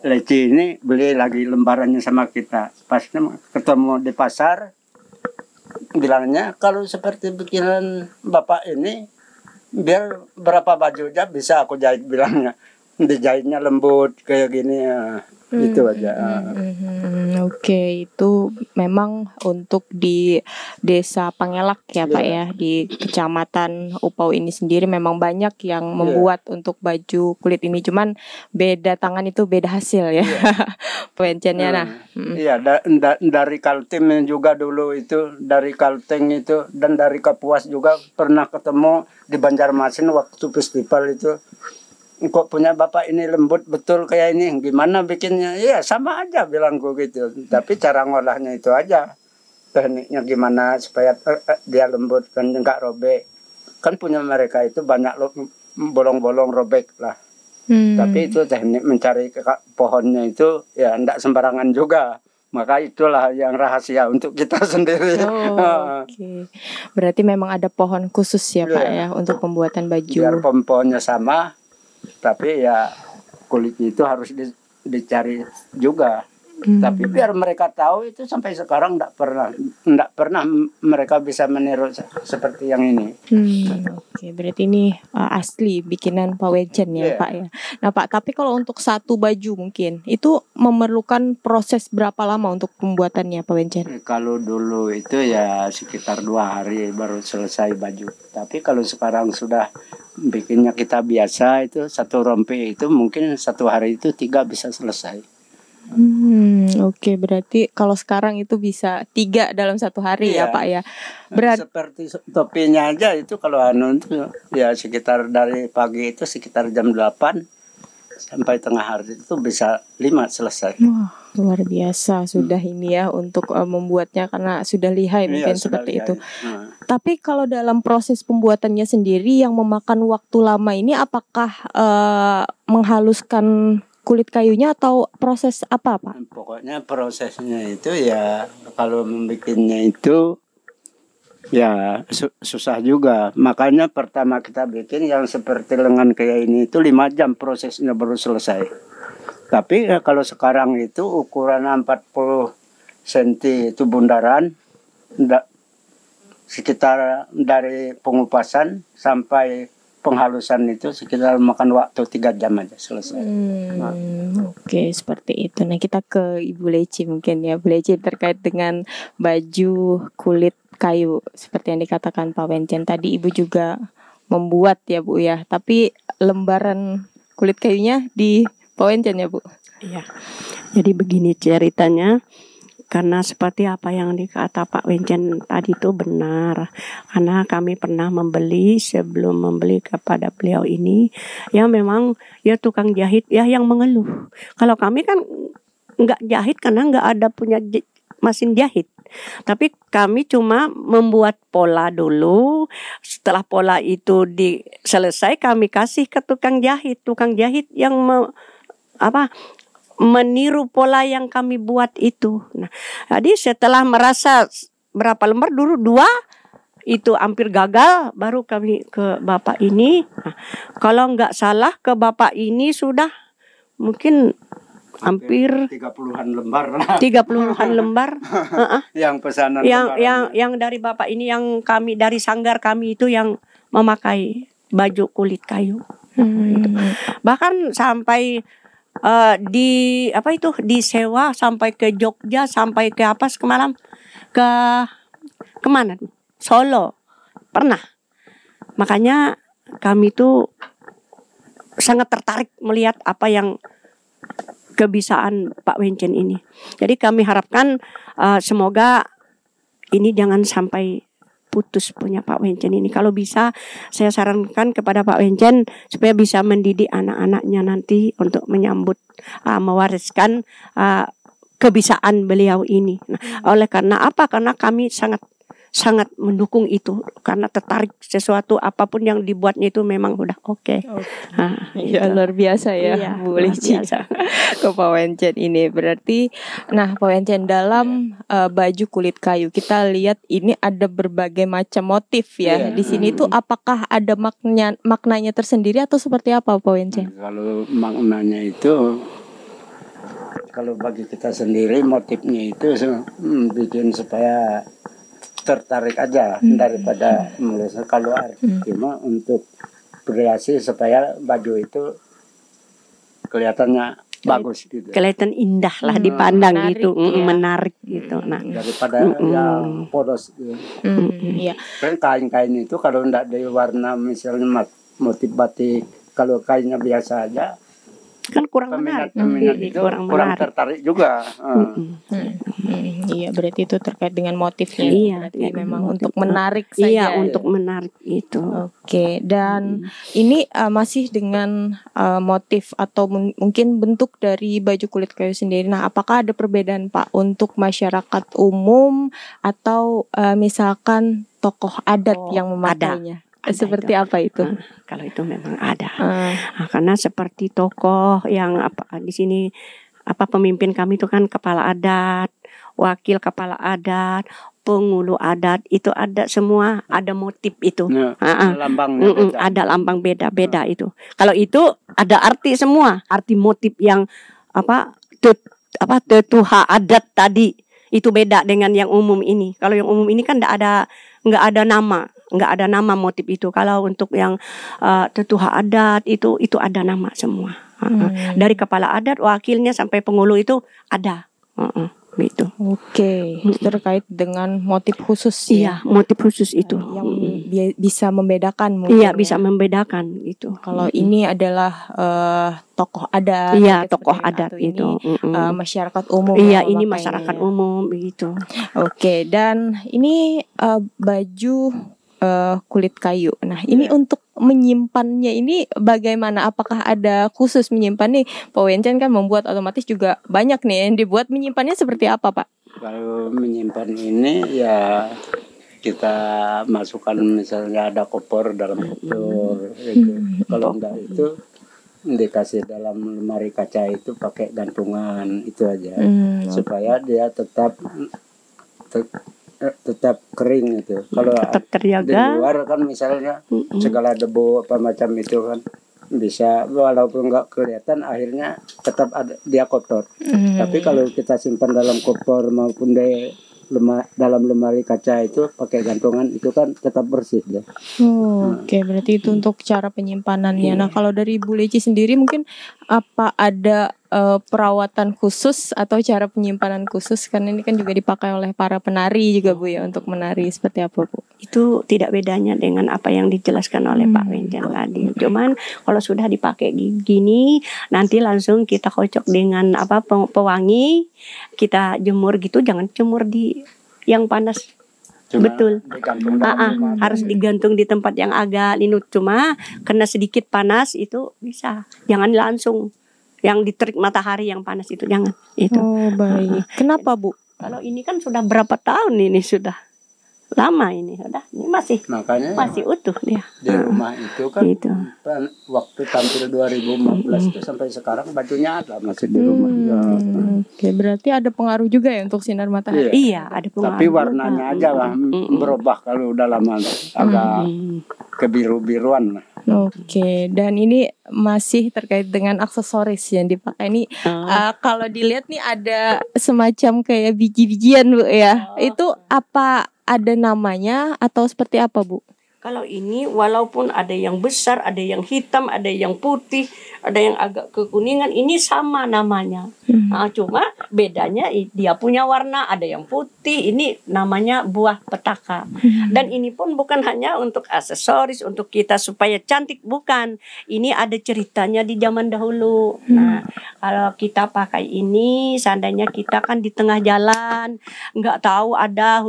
[SPEAKER 1] Leci ini beli lagi lembarannya sama kita. Pas ketemu di pasar, bilangnya kalau seperti bikinan Bapak ini, biar berapa baju aja bisa aku jahit, bilangnya. Dijahitnya lembut kayak gini ya. Itu aja.
[SPEAKER 2] Oke, itu memang untuk di Desa Pangelak ya Pak ya, di Kecamatan Upau ini sendiri memang banyak yang membuat untuk baju kulit ini, cuman beda tangan itu beda hasil ya. Pencennya
[SPEAKER 1] Iya, dari Kaltim juga dulu itu, dari Kalteng itu, dan dari Kapuas juga pernah ketemu di Banjarmasin waktu festival itu. Kok punya Bapak ini lembut betul kayak ini, gimana bikinnya? Iya sama aja bilangku gitu, tapi cara ngolahnya itu aja, tekniknya gimana supaya dia lembut dan enggak robek. Kan punya mereka itu banyak bolong-bolong robek lah. Tapi itu teknik mencari pohonnya itu ya enggak sembarangan juga. Maka itulah yang rahasia untuk kita sendiri.
[SPEAKER 2] Oke. Berarti memang ada pohon khusus ya Pak ya untuk pembuatan baju.
[SPEAKER 1] Biar pohonnya sama, tapi ya kulitnya itu harus dicari juga. Tapi biar mereka tahu itu sampai sekarang enggak pernah mereka bisa meniru seperti yang ini.
[SPEAKER 2] Oke, berarti ini asli bikinan Pak Wenchen ya Pak ya. Nah Pak, tapi kalau untuk satu baju mungkin itu memerlukan proses berapa lama untuk pembuatannya Pak Wenchen?
[SPEAKER 1] Kalau dulu itu ya sekitar 2 hari baru selesai baju. Tapi kalau sekarang sudah bikinnya kita biasa itu satu rompi itu mungkin 1 hari itu 3 bisa selesai.
[SPEAKER 2] Oke, berarti kalau sekarang itu bisa 3 dalam 1 hari ya Pak ya.
[SPEAKER 1] Seperti topinya aja itu kalau itu ya sekitar dari pagi itu sekitar jam 8 sampai tengah hari itu bisa 5 selesai.
[SPEAKER 2] Wah, luar biasa sudah ini ya untuk membuatnya karena sudah lihai mungkin seperti itu. Tapi kalau dalam proses pembuatannya sendiri yang memakan waktu lama ini apakah menghaluskan kulit kayunya atau proses apa Pak?
[SPEAKER 1] Pokoknya prosesnya itu ya kalau membikinnya itu ya susah juga. Makanya pertama kita bikin yang seperti lengan kayak ini itu 5 jam prosesnya baru selesai. Tapi ya, kalau sekarang itu ukuran 40 cm itu bundaran sekitar dari pengupasan sampai penghalusan itu sekitar makan waktu 3 jam aja selesai.
[SPEAKER 2] Oke, seperti itu. Nah kita ke Ibu Leci mungkin ya. Bu Leci terkait dengan baju kulit kayu seperti yang dikatakan Pak Wenchen tadi, Ibu juga membuat ya Bu ya. Tapi lembaran kulit kayunya di Pak Wenchen ya Bu?
[SPEAKER 5] Iya. Jadi begini ceritanya. Karena seperti apa yang dikata Pak Wenchen tadi itu benar. Karena kami pernah membeli sebelum membeli kepada beliau ini, ya memang ya tukang jahit ya yang mengeluh. Kalau kami kan nggak jahit karena nggak ada punya mesin jahit. Tapi kami cuma membuat pola dulu. Setelah pola itu selesai kami kasih ke tukang jahit. Tukang jahit yang meniru pola yang kami buat itu. Nah, jadi setelah merasa berapa lembar dulu 2 itu hampir gagal, baru kami ke bapak ini. Nah, kalau nggak salah ke bapak ini sudah mungkin hampir
[SPEAKER 1] 30-an lembar.
[SPEAKER 5] 30-an lembar.
[SPEAKER 1] Yang pesanan
[SPEAKER 5] yang dari bapak ini yang kami dari sanggar kami itu yang memakai baju kulit kayu. Gitu. Bahkan sampai disewa sampai ke Jogja, sampai ke semalam kemana? Solo pernah. Makanya kami tuh sangat tertarik melihat apa yang kebisaan Pak Wenchen ini. Jadi kami harapkan semoga ini jangan sampai putus punya Pak Wenchen ini. Kalau bisa saya sarankan kepada Pak Wenchen supaya bisa mendidik anak-anaknya nanti untuk menyambut mewariskan kebisaan beliau ini. Nah, oleh karena apa? Karena kami sangat mendukung itu karena tertarik sesuatu apapun yang dibuatnya itu memang udah oke.
[SPEAKER 2] Ya luar biasa ya Bu Leci ke Pak Wenchen ini. Berarti nah Pak Wenchen dalam baju kulit kayu kita lihat ini ada berbagai macam motif ya. Di sini tuh apakah ada maknanya tersendiri atau seperti apa Pak Wenchen?
[SPEAKER 1] Kalau maknanya itu kalau bagi kita sendiri motifnya itu bikin supaya tertarik aja daripada menulis. Kalau cuma untuk berhiasi supaya baju itu kelihatannya bagus gitu.
[SPEAKER 5] Kelihatan indah lah dipandang gitu, menarik gitu. Nah,
[SPEAKER 1] daripada yang polos gitu.
[SPEAKER 2] Iya.
[SPEAKER 1] Kan kain-kain itu kalau enggak diwarna misalnya motif batik, kalau kainnya biasa aja
[SPEAKER 5] kan kurang menarik.
[SPEAKER 1] Peminat itu kurang tertarik juga.
[SPEAKER 2] Iya, berarti itu terkait dengan motifnya.
[SPEAKER 5] Iya,
[SPEAKER 2] berarti memang untuk menarik saja.
[SPEAKER 5] Iya, untuk menarik itu.
[SPEAKER 2] Oke, dan ini masih dengan motif atau mungkin bentuk dari baju kulit kayu sendiri. Nah, apakah ada perbedaan Pak untuk masyarakat umum atau misalkan tokoh adat yang memakainya?
[SPEAKER 5] Ada
[SPEAKER 2] Seperti
[SPEAKER 5] itu.
[SPEAKER 2] apa itu?
[SPEAKER 5] Kalau itu memang ada.
[SPEAKER 2] Ah,
[SPEAKER 5] Nah, karena seperti tokoh yang di sini pemimpin kami itu kan kepala adat, wakil kepala adat, pengulu adat, itu ada semua, ada motif itu.
[SPEAKER 1] Nah,
[SPEAKER 5] Ah,
[SPEAKER 1] lambangnya beda.
[SPEAKER 5] ada lambang beda-beda itu. Kalau itu ada arti semua, arti motif yang tetuha adat tadi itu beda dengan yang umum ini. Kalau yang umum ini kan nggak ada nama motif itu. Kalau untuk yang tetuha adat itu ada nama semua. Dari kepala adat, wakilnya sampai pengulu itu ada. Gitu.
[SPEAKER 2] Oke, itu terkait dengan motif khusus
[SPEAKER 5] Iya, motif khusus itu.
[SPEAKER 2] yang bisa membedakan mungkin.
[SPEAKER 5] Iya,
[SPEAKER 2] ya.
[SPEAKER 5] bisa membedakan gitu.
[SPEAKER 2] Kalau ini adalah tokoh adat.
[SPEAKER 5] Iya,
[SPEAKER 2] gitu,
[SPEAKER 5] tokoh
[SPEAKER 2] seperti
[SPEAKER 5] adat
[SPEAKER 2] atau
[SPEAKER 5] itu.
[SPEAKER 2] Ini masyarakat umum.
[SPEAKER 5] Iya,
[SPEAKER 2] yang
[SPEAKER 5] ini
[SPEAKER 2] memakainya
[SPEAKER 5] masyarakat
[SPEAKER 2] ya.
[SPEAKER 5] umum begitu.
[SPEAKER 2] Oke, dan ini baju kulit kayu. Nah, ini untuk menyimpannya ini bagaimana? Apakah ada khusus menyimpan nih? Pak Wenchan kan membuat otomatis juga banyak nih yang dibuat, menyimpannya seperti apa, Pak?
[SPEAKER 1] Kalau menyimpan ini ya kita masukkan misalnya ada koper dalam koper gitu. Kalau enggak itu dikasih dalam lemari kaca itu pakai gantungan itu aja supaya dia tetap kering itu. Kalau
[SPEAKER 5] Tetap
[SPEAKER 1] di
[SPEAKER 5] terjaga.
[SPEAKER 1] luar kan misalnya segala debu apa macam itu kan bisa walaupun nggak kelihatan akhirnya tetap ada dia kotor. Tapi kalau kita simpan dalam koper maupun di dalam lemari kaca itu pakai gantungan itu kan tetap bersih ya.
[SPEAKER 2] Oke, berarti itu untuk cara penyimpanannya. Nah, kalau dari Bu Leci sendiri mungkin apa ada perawatan khusus atau cara penyimpanan khusus, karena ini kan juga dipakai oleh para penari juga Bu ya, untuk menari seperti apa Bu?
[SPEAKER 5] Itu tidak bedanya dengan apa yang dijelaskan oleh Pak Wenchan tadi. Cuman kalau sudah dipakai gini, nanti langsung kita kocok dengan pewangi, kita jemur gitu, jangan jemur di yang panas.
[SPEAKER 1] Cuma
[SPEAKER 5] Betul.
[SPEAKER 1] digantung dalam rumah.
[SPEAKER 5] Harus digantung di tempat yang agak linut, cuma kena sedikit panas itu bisa. Jangan langsung yang diterik matahari yang panas itu, jangan. Itu.
[SPEAKER 2] Oh, baik. Kenapa Bu?
[SPEAKER 5] Kalau ini kan sudah berapa tahun ini, sudah lama ini, ini masih
[SPEAKER 1] Makanya
[SPEAKER 5] utuh dia.
[SPEAKER 1] di rumah itu kan
[SPEAKER 5] Itu.
[SPEAKER 1] waktu tampil 2015 itu sampai sekarang bajunya ada masih di rumah.
[SPEAKER 2] Oke, berarti ada pengaruh juga ya untuk sinar matahari.
[SPEAKER 5] Iya, ada pengaruh.
[SPEAKER 1] Tapi warnanya aja lah berubah kalau udah lama agak kebiru-biruan lah.
[SPEAKER 2] Oke, dan ini masih terkait dengan aksesoris yang dipakai ini. Kalau dilihat nih ada semacam kayak biji-bijian Bu ya. Itu apa, ada namanya atau seperti apa Bu?
[SPEAKER 5] Kalau ini walaupun ada yang besar, ada yang hitam, ada yang putih, ada yang agak kekuningan, ini sama namanya. Nah, cuma bedanya dia punya warna, ada yang putih, ini namanya buah petaka. Dan ini pun bukan hanya untuk aksesoris, untuk kita supaya cantik, bukan. Ini ada ceritanya di zaman dahulu. Nah, kalau kita pakai ini, seandainya kita kan di tengah jalan, nggak tahu ada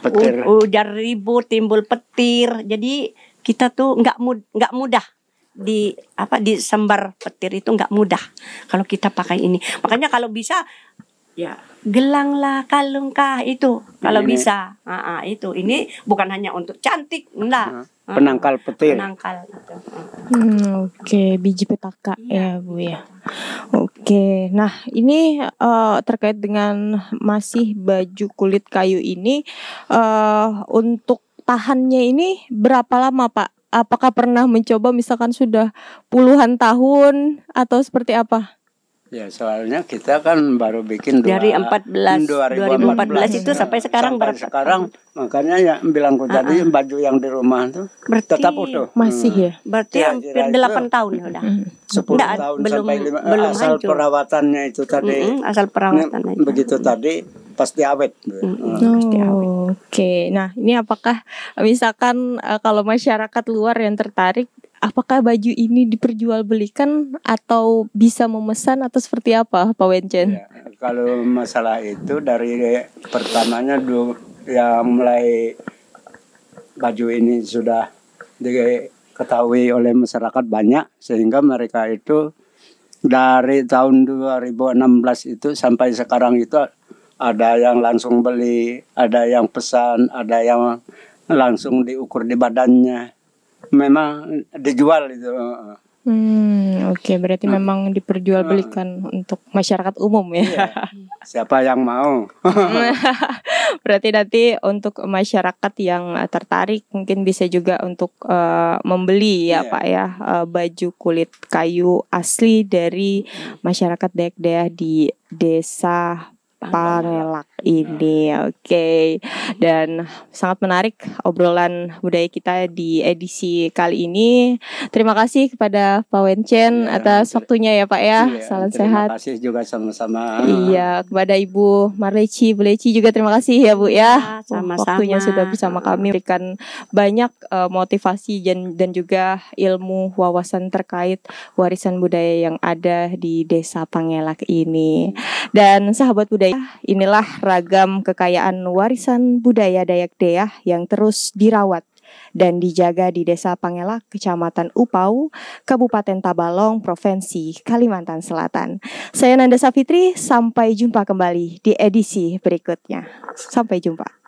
[SPEAKER 1] Petir.
[SPEAKER 5] hujan ribut, timbul petir. Jadi kita tuh nggak mudah disembar petir itu, nggak mudah kalau kita pakai ini. Makanya kalau bisa ya gelanglah, kalungkah itu kalau
[SPEAKER 1] Ini.
[SPEAKER 5] bisa. Itu ini bukan hanya untuk cantik, enggak.
[SPEAKER 1] Penangkal petir.
[SPEAKER 5] Penangkal itu.
[SPEAKER 2] Oke, biji petaka ya Bu ya. Oke, nah ini terkait dengan masih baju kulit kayu ini, untuk tahannya ini berapa lama Pak? Apakah pernah mencoba misalkan sudah puluhan tahun atau seperti apa?
[SPEAKER 1] Ya soalnya kita kan baru bikin
[SPEAKER 5] Dari 2014 itu sampai sekarang berapa
[SPEAKER 1] sekarang makanya ya bilangku tadi baju yang di rumah tuh
[SPEAKER 5] Berarti
[SPEAKER 1] tetap utuh.
[SPEAKER 2] Masih ya?
[SPEAKER 5] Berarti
[SPEAKER 1] Kira-kira
[SPEAKER 5] hampir 8
[SPEAKER 1] itu
[SPEAKER 5] tahun udah.
[SPEAKER 1] 10
[SPEAKER 5] Nggak,
[SPEAKER 1] tahun
[SPEAKER 5] belum-
[SPEAKER 1] sampai
[SPEAKER 5] belum
[SPEAKER 1] asal
[SPEAKER 5] hancur.
[SPEAKER 1] perawatannya itu tadi.
[SPEAKER 5] Asal perawatan
[SPEAKER 1] Ini
[SPEAKER 5] aja.
[SPEAKER 1] begitu tadi pasti awet.
[SPEAKER 5] Pasti awet.
[SPEAKER 2] Oke, nah ini apakah misalkan kalau masyarakat luar yang tertarik, apakah baju ini diperjualbelikan atau bisa memesan atau seperti apa Pak Wenchan?
[SPEAKER 1] Ya, kalau masalah itu dari pertamanya yang mulai baju ini sudah diketahui oleh masyarakat banyak, sehingga mereka itu dari tahun 2016 itu sampai sekarang itu ada yang langsung beli, ada yang pesan, ada yang langsung diukur di badannya. Memang dijual itu.
[SPEAKER 2] Oke, berarti memang diperjualbelikan untuk masyarakat umum ya.
[SPEAKER 1] Iya. Siapa yang mau?
[SPEAKER 2] Berarti nanti untuk masyarakat yang tertarik mungkin bisa juga untuk membeli ya
[SPEAKER 1] Iya.
[SPEAKER 2] Pak ya, baju kulit kayu asli dari masyarakat Dayak-Dayak di Desa Pangelak ini. Oke. Dan sangat menarik obrolan budaya kita di edisi kali ini. Terima kasih kepada Pak Wencen atas waktunya ya Pak ya.
[SPEAKER 1] Iya,
[SPEAKER 2] Salam
[SPEAKER 1] terima
[SPEAKER 2] sehat.
[SPEAKER 1] kasih juga sama-sama.
[SPEAKER 2] Iya, kepada Ibu Marleci Buleci juga terima kasih ya Bu ya.
[SPEAKER 5] Sama-sama.
[SPEAKER 2] Waktunya sudah bersama kami, berikan banyak motivasi dan juga ilmu wawasan terkait warisan budaya yang ada di Desa Pangelak ini. Dan sahabat budaya, inilah ragam kekayaan warisan budaya Dayak-Dayak yang terus dirawat dan dijaga di Desa Pangelak, Kecamatan Upau, Kabupaten Tabalong, Provinsi Kalimantan Selatan. Saya Nanda Safitri, sampai jumpa kembali di edisi berikutnya. Sampai jumpa.